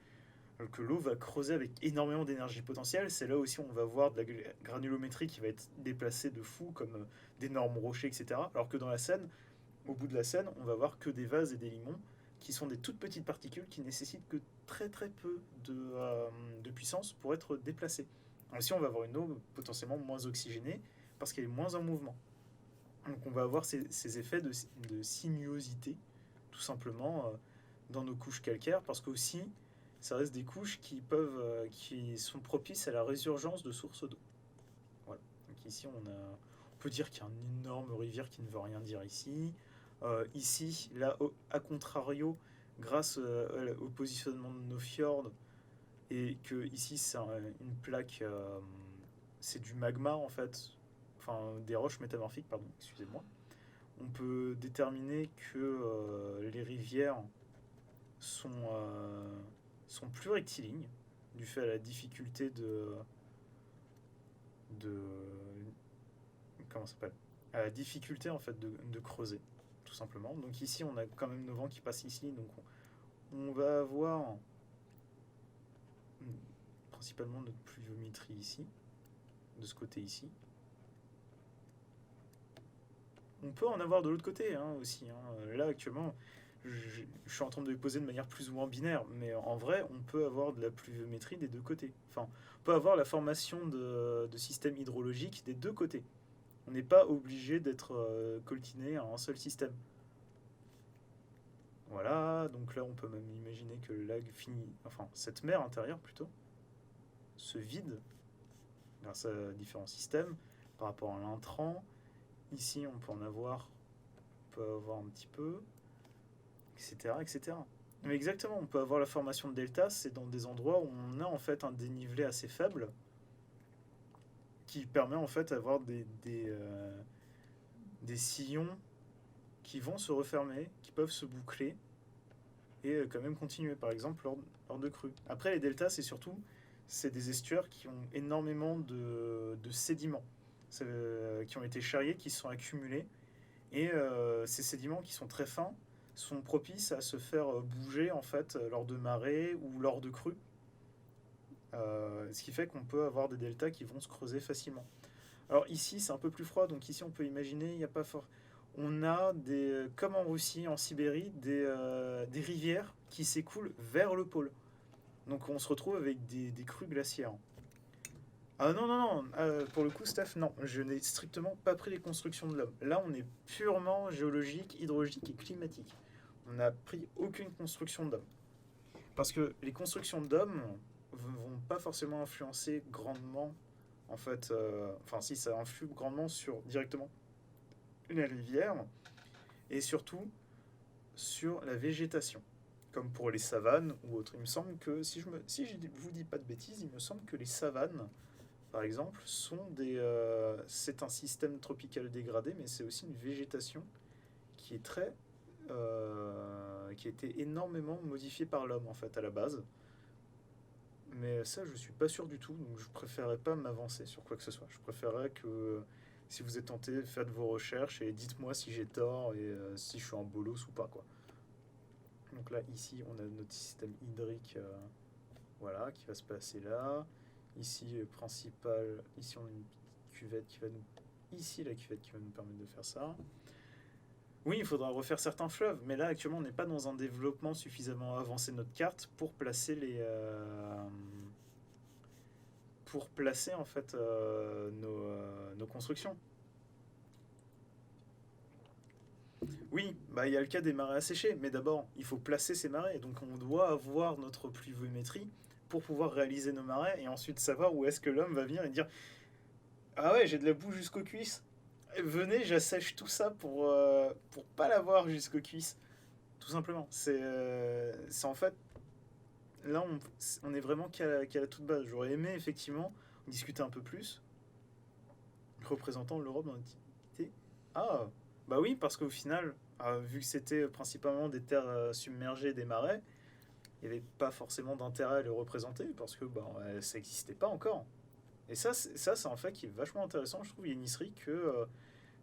A: que l'eau va creuser avec énormément d'énergie potentielle. C'est là aussi où on va voir de la granulométrie qui va être déplacée de fou, comme d'énormes rochers, etc. Alors que dans la Seine, au bout de la Seine, on va voir que des vases et des limons, qui sont des toutes petites particules qui nécessitent que très très peu de puissance pour être déplacées. Ainsi, on va avoir une eau potentiellement moins oxygénée parce qu'elle est moins en mouvement. Donc on va avoir ces effets de sinuosité, tout simplement, dans nos couches calcaires, parce qu'aussi, ça reste des couches qui sont propices à la résurgence de sources d'eau. Voilà. Donc ici, on peut dire qu'il y a une énorme rivière qui ne veut rien dire ici. Ici, là, à contrario, grâce au positionnement de nos fjords, et que ici, c'est une plaque, c'est du magma en fait, enfin des roches métamorphiques, pardon, excusez-moi. On peut déterminer que les rivières sont plus rectilignes, du fait à la difficulté de comment ça s'appelle, à la difficulté en fait de creuser, tout simplement. Donc ici, on a quand même nos vents qui passent ici, donc on va avoir principalement notre pluviométrie ici, de ce côté ici. On peut en avoir de l'autre côté aussi. Là, actuellement, je suis en train de les poser de manière plus ou moins binaire, mais en vrai, on peut avoir de la pluviométrie des deux côtés. Enfin, on peut avoir la formation de systèmes hydrologiques des deux côtés. On n'est pas obligé d'être coltiné à un seul système. Voilà, donc là, on peut même imaginer que le lac finit, enfin, cette mer intérieure plutôt, se vide grâce à différents systèmes par rapport à l'intrant. Ici, on peut avoir un petit peu, etc., etc. Mais exactement, on peut avoir la formation de delta, c'est dans des endroits où on a en fait un dénivelé assez faible qui permet en fait d'avoir des sillons qui vont se refermer, qui peuvent se boucler et quand même continuer, par exemple lors de crues. Après, les deltas, c'est des estuaires qui ont énormément de sédiments qui ont été charriés, qui se sont accumulés. Et ces sédiments qui sont très fins sont propices à se faire bouger en fait lors de marées ou lors de crues. Ce qui fait qu'on peut avoir des deltas qui vont se creuser facilement. Alors ici c'est un peu plus froid, donc ici on peut imaginer, il n'y a pas fort. On a comme en Russie, en Sibérie, des rivières qui s'écoulent vers le pôle. Donc on se retrouve avec des crues glaciaires. Ah non, non, non, pour le coup, Steph, non, je n'ai strictement pas pris les constructions de l'homme. Là, on est purement géologique, hydrologique et climatique. On n'a pris aucune construction d'homme. Parce que les constructions d'hommes vont pas forcément influencer grandement, en fait, enfin si, ça influe grandement directement les rivières, et surtout sur la végétation, comme pour les savanes ou autres. Il me semble que, si je vous dis pas de bêtises, il me semble que les savanes, par exemple, c'est un système tropical dégradé, mais c'est aussi une végétation qui est qui a été énormément modifiée par l'homme en fait à la base. Mais ça, je suis pas sûr du tout, donc je préférerais pas m'avancer sur quoi que ce soit. Je préférerais que, si vous êtes tenté, faites vos recherches et dites-moi si j'ai tort et si je suis en bolos ou pas, quoi. Donc là, ici, on a notre système hydrique, voilà, qui va se passer là. Ici, principal, ici on a une cuvette qui va nous... Ici, la cuvette qui va nous permettre de faire ça. Oui, il faudra refaire certains fleuves, mais là, actuellement, on n'est pas dans un développement suffisamment avancé de notre carte pour placer en fait nos constructions. Oui, bah, il y a le cas des marais asséchés, mais d'abord, il faut placer ces marais. Donc, on doit avoir notre pluviométrie pour pouvoir réaliser nos marais et ensuite savoir où est-ce que l'homme va venir et dire ah ouais, j'ai de la boue jusqu'aux cuisses. Venez, j'assèche tout ça pour pas l'avoir jusqu'aux cuisses. Tout simplement. C'est en fait là, on est vraiment qu'à la toute base. J'aurais aimé, effectivement, discuter un peu plus, représentant l'Europe dans l'Antiquité. Ah, bah oui, parce qu'au final, vu que c'était principalement des terres submergées, des marais, il n'y avait pas forcément d'intérêt à les représenter, parce que bah, ça n'existait pas encore. Et ça, c'est un fait qui est vachement intéressant, je trouve, Yanisri, que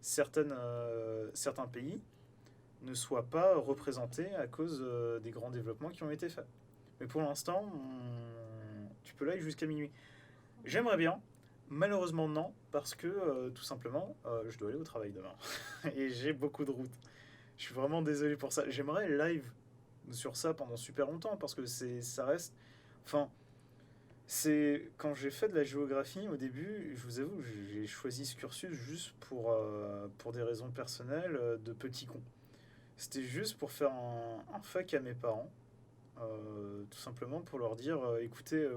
A: certains pays ne soient pas représentés à cause des grands développements qui ont été faits. Mais pour l'instant, tu peux live jusqu'à minuit. J'aimerais bien, malheureusement non, parce que tout simplement, je dois aller au travail demain. Et j'ai beaucoup de routes. Je suis vraiment désolé pour ça. J'aimerais live sur ça pendant super longtemps, parce que ça reste... Enfin, c'est quand j'ai fait de la géographie au début, je vous avoue, j'ai choisi ce cursus juste pour des raisons personnelles de petit con. C'était juste pour faire un fac à mes parents, tout simplement pour leur dire écoutez,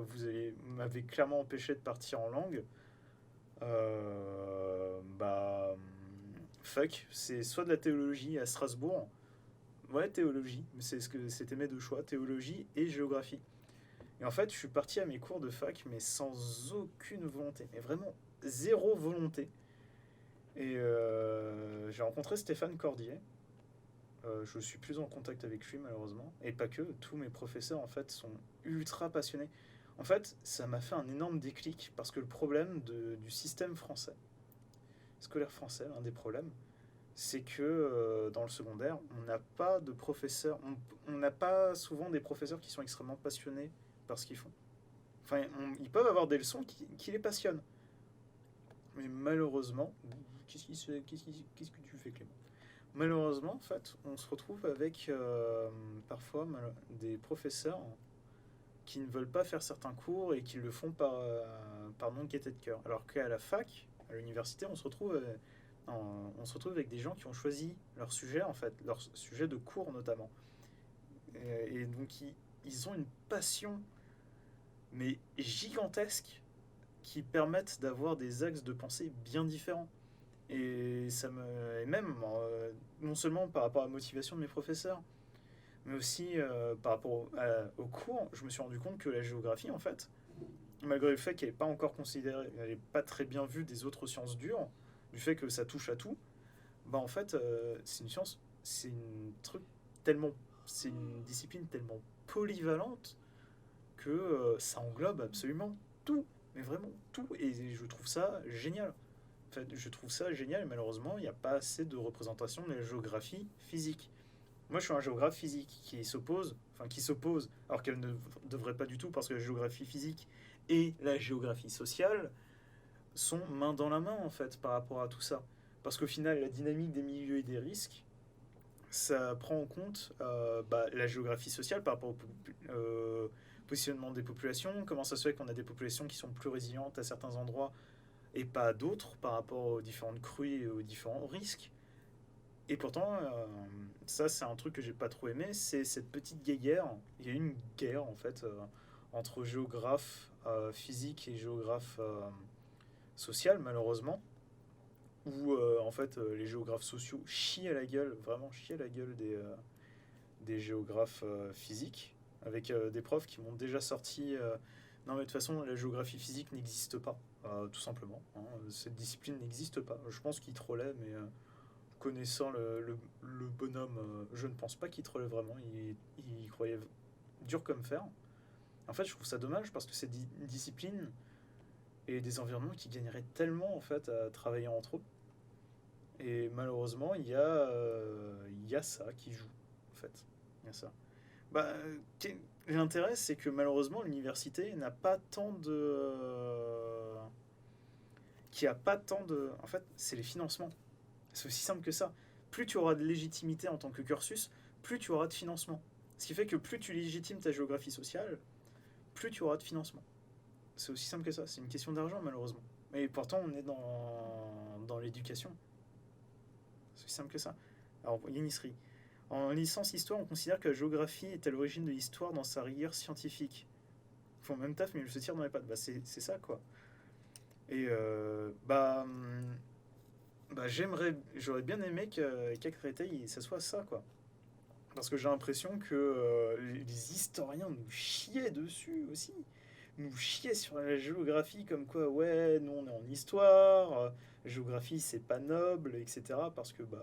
A: m'avez clairement empêché de partir en langue. Bah, fac, c'est soit de la théologie à Strasbourg, ouais, théologie, c'est ce que c'était mes deux choix, théologie et géographie. Et en fait, je suis parti à mes cours de fac, mais sans aucune volonté, mais vraiment zéro volonté. Et j'ai rencontré Stéphane Cordier. Je suis plus en contact avec lui malheureusement. Et pas que, tous mes professeurs en fait sont ultra passionnés. En fait, ça m'a fait un énorme déclic parce que le problème du système français, scolaire français, un des problèmes, c'est que dans le secondaire, on n'a pas de professeurs, on n'a pas souvent des professeurs qui sont extrêmement passionnés par ce qu'ils font. Enfin, ils peuvent avoir des leçons qui les passionnent. Mais malheureusement, qu'est-ce que tu fais, Clément? Malheureusement, en fait, on se retrouve avec parfois des professeurs qui ne veulent pas faire certains cours et qui le font par non-gaieté de cœur. Alors qu'à la fac, à l'université, on se retrouve avec des gens qui ont choisi leur sujet, en fait, leur sujet de cours notamment. Et donc, ils ont une passion, mais gigantesque, qui permettent d'avoir des axes de pensée bien différents. Et même, non seulement par rapport à la motivation de mes professeurs, mais aussi par rapport au cours, je me suis rendu compte que la géographie, en fait, malgré le fait qu'elle n'est pas encore considérée, elle n'est pas très bien vue des autres sciences dures, du fait que ça touche à tout, bah en fait, c'est une science, tellement, c'est une discipline tellement polyvalente que ça englobe absolument tout, mais vraiment tout, et je trouve ça génial. En fait, je trouve ça génial, et malheureusement, il n'y a pas assez de représentation de la géographie physique. Moi, je suis un géographe physique qui s'oppose, alors qu'elle ne devrait pas du tout, parce que la géographie physique et la géographie sociale sont main dans la main, en fait, par rapport à tout ça. Parce qu'au final, la dynamique des milieux et des risques, ça prend en compte la géographie sociale par rapport au positionnement des populations, comment ça se fait qu'on a des populations qui sont plus résilientes à certains endroits et pas à d'autres par rapport aux différentes crues et aux différents risques. Et pourtant, ça c'est un truc que j'ai pas trop aimé, c'est cette petite guerre. Il y a eu une guerre en fait entre géographes physiques et géographes social malheureusement, où en fait les géographes sociaux chient à la gueule, vraiment chient à la gueule des géographes physiques, avec des profs qui m'ont déjà sorti non mais de toute façon la géographie physique n'existe pas, tout simplement, hein. Cette discipline n'existe pas. Je pense qu'ils trollaient, mais connaissant le bonhomme, je ne pense pas qu'il trollait vraiment, il croyait dur comme fer. En fait, je trouve ça dommage parce que c'est une discipline et des environnements qui gagneraient tellement en fait à travailler entre eux. Et malheureusement, il y a ça qui joue, en fait. Il y a ça. Bah, l'intérêt, c'est que malheureusement, l'université n'a pas tant de... qui a pas tant de... En fait, c'est les financements. C'est aussi simple que ça. Plus tu auras de légitimité en tant que cursus, plus tu auras de financement. Ce qui fait que plus tu légitimes ta géographie sociale, plus tu auras de financement. C'est aussi simple que ça. C'est une question d'argent, malheureusement. Et pourtant, on est dans l'éducation. C'est aussi simple que ça. Alors, Yanisri. En licence histoire, on considère que la géographie est à l'origine de l'histoire dans sa rigueur scientifique. Ils font le même taf, mais ils se tirent dans les pattes. Bah, c'est ça, quoi. Et j'aurais bien aimé qu'à Créteil, ça soit ça, quoi. Parce que j'ai l'impression que les historiens nous chiaient dessus aussi. Nous chiaient sur la géographie comme quoi, ouais, nous on est en histoire, la géographie c'est pas noble, etc. Parce que, bah,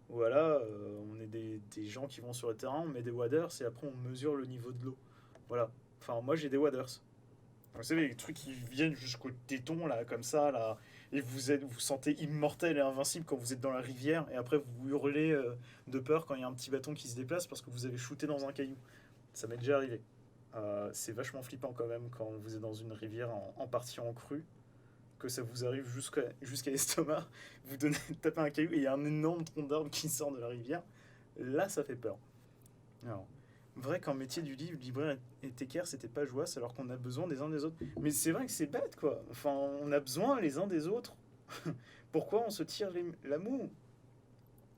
A: voilà, on est des gens qui vont sur le terrain, on met des waders et après on mesure le niveau de l'eau. Voilà. Enfin, moi j'ai des waders. Vous savez, les trucs qui viennent jusqu'au téton, là, comme ça, là, et vous sentez immortel et invincible quand vous êtes dans la rivière, et après vous hurlez de peur quand il y a un petit bâton qui se déplace parce que vous avez shooté dans un caillou. Ça m'est déjà arrivé. C'est vachement flippant quand même quand vous êtes dans une rivière en partie en crue, que ça vous arrive jusqu'à l'estomac, vous donnez, tapez un caillou et il y a un énorme tronc d'arbre qui sort de la rivière. Là, ça fait peur. Alors, vrai qu'en métier du livre, libraire et tecker, c'était pas jouable alors qu'on a besoin des uns des autres. Mais c'est vrai que c'est bête, quoi. Enfin, on a besoin les uns des autres. Pourquoi on se tire la moue?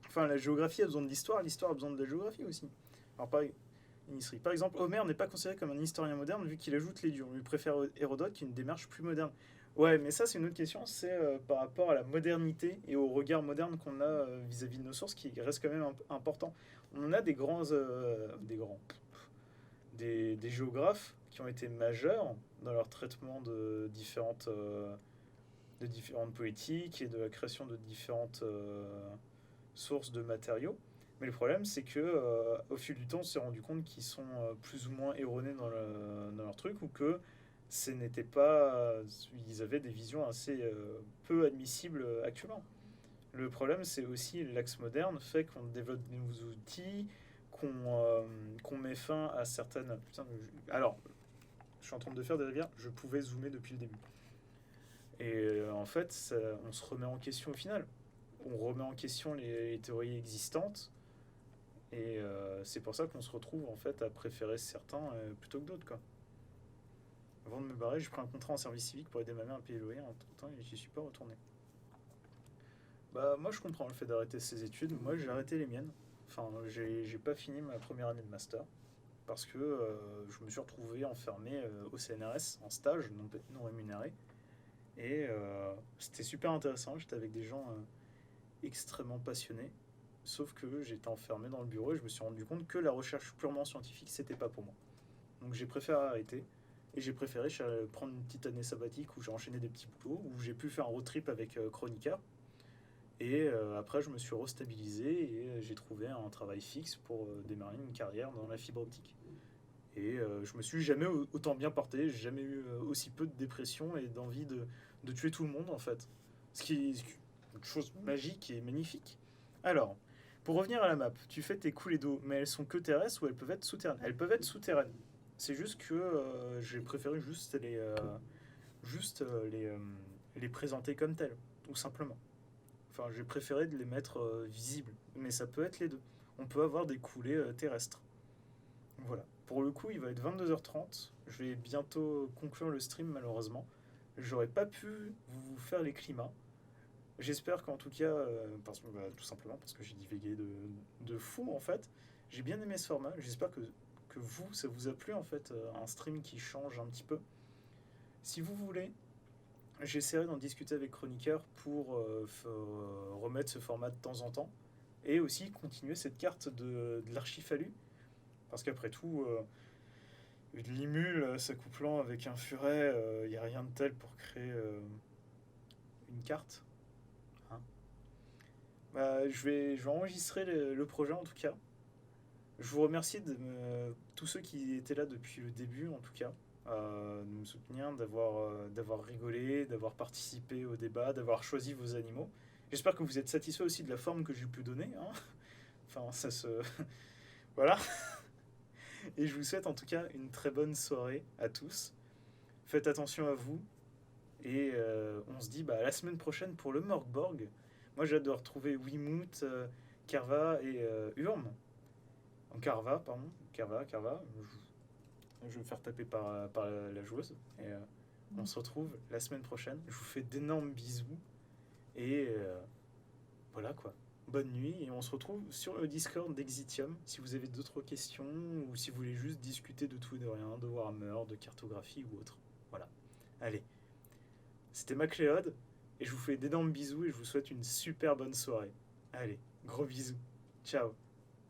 A: Enfin, la géographie a besoin de l'histoire a besoin de la géographie aussi. Alors, par exemple, Homère n'est pas considéré comme un historien moderne vu qu'il ajoute les dieux. On lui préfère Hérodote qui a une démarche plus moderne. Ouais, mais ça, c'est une autre question. C'est par rapport à la modernité et au regard moderne qu'on a vis-à-vis de nos sources qui reste quand même important. On a des géographes qui ont été majeurs dans leur traitement de différentes poétiques et de la création de différentes sources de matériaux. Mais le problème, c'est que au fil du temps, on s'est rendu compte qu'ils sont plus ou moins erronés dans leur truc ou que ce n'était pas, ils avaient des visions assez peu admissibles actuellement. Le problème, c'est aussi l'axe moderne fait qu'on développe de nouveaux outils, qu'on met fin à certaines. Putain, alors, je suis en train de faire des rivières, je pouvais zoomer depuis le début. Et en fait, on se remet en question au final. On remet en question les théories existantes. Et c'est pour ça qu'on se retrouve en fait à préférer certains plutôt que d'autres, quoi. Avant de me barrer, j'ai pris un contrat en service civique pour aider ma mère à payer le loyer en tout temps et j'y suis pas retourné. Bah moi je comprends le fait d'arrêter ses études. Moi j'ai arrêté les miennes. Enfin j'ai pas fini ma première année de master parce que je me suis retrouvé enfermé au CNRS en stage non rémunéré. Et c'était super intéressant. J'étais avec des gens extrêmement passionnés. Sauf que j'étais enfermé dans le bureau et je me suis rendu compte que la recherche purement scientifique, c'était pas pour moi. Donc j'ai préféré arrêter. Et j'ai préféré prendre une petite année sabbatique où j'ai enchaîné des petits boulots, où j'ai pu faire un road trip avec Chroniqueur. Et après, je me suis restabilisé et j'ai trouvé un travail fixe pour démarrer une carrière dans la fibre optique. Et je me suis jamais autant bien porté, j'ai jamais eu aussi peu de dépression et d'envie de tuer tout le monde en fait. Ce qui est une chose magique et magnifique. Alors, pour revenir à la map, tu fais tes coulées d'eau, mais elles sont que terrestres ou elles peuvent être souterraines? Elles peuvent être souterraines. C'est juste que j'ai préféré juste les présenter comme telles, tout simplement. Enfin, j'ai préféré de les mettre visibles, mais ça peut être les deux. On peut avoir des coulées terrestres. Voilà. Pour le coup, il va être 22h30. Je vais bientôt conclure le stream, malheureusement. J'aurais pas pu vous faire les climats. J'espère qu'en tout cas, tout simplement parce que j'ai divagué de fou en fait. J'ai bien aimé ce format. J'espère que vous, ça vous a plu en fait, un stream qui change un petit peu. Si vous voulez, j'essaierai d'en discuter avec Chroniqueur pour remettre ce format de temps en temps. Et aussi continuer cette carte de l'archifalu. Parce qu'après tout, de l'imule s'accouplant avec un furet, il n'y a rien de tel pour créer une carte. Hein. Bah, je vais enregistrer le projet en tout cas. Je vous remercie tous ceux qui étaient là depuis le début en tout cas. De me soutenir, d'avoir rigolé, d'avoir participé au débat, d'avoir choisi vos animaux. J'espère que vous êtes satisfait aussi de la forme que j'ai pu donner. Hein. Enfin, ça se... voilà. Et je vous souhaite en tout cas une très bonne soirée à tous. Faites attention à vous. Et on se dit à la semaine prochaine pour le Morgborg. Moi j'ai hâte de retrouver Wiimote, Kerva et Urm. Carva, pardon. Carva. Je vais me faire taper par la joueuse. Et on se retrouve la semaine prochaine. Je vous fais d'énormes bisous. Et voilà quoi. Bonne nuit et on se retrouve sur le Discord d'Exitium si vous avez d'autres questions ou si vous voulez juste discuter de tout et de rien, de Warhammer, de cartographie ou autre. Voilà. Allez. C'était MacLeod et je vous fais d'énormes bisous et je vous souhaite une super bonne soirée. Allez, gros bisous. Ciao.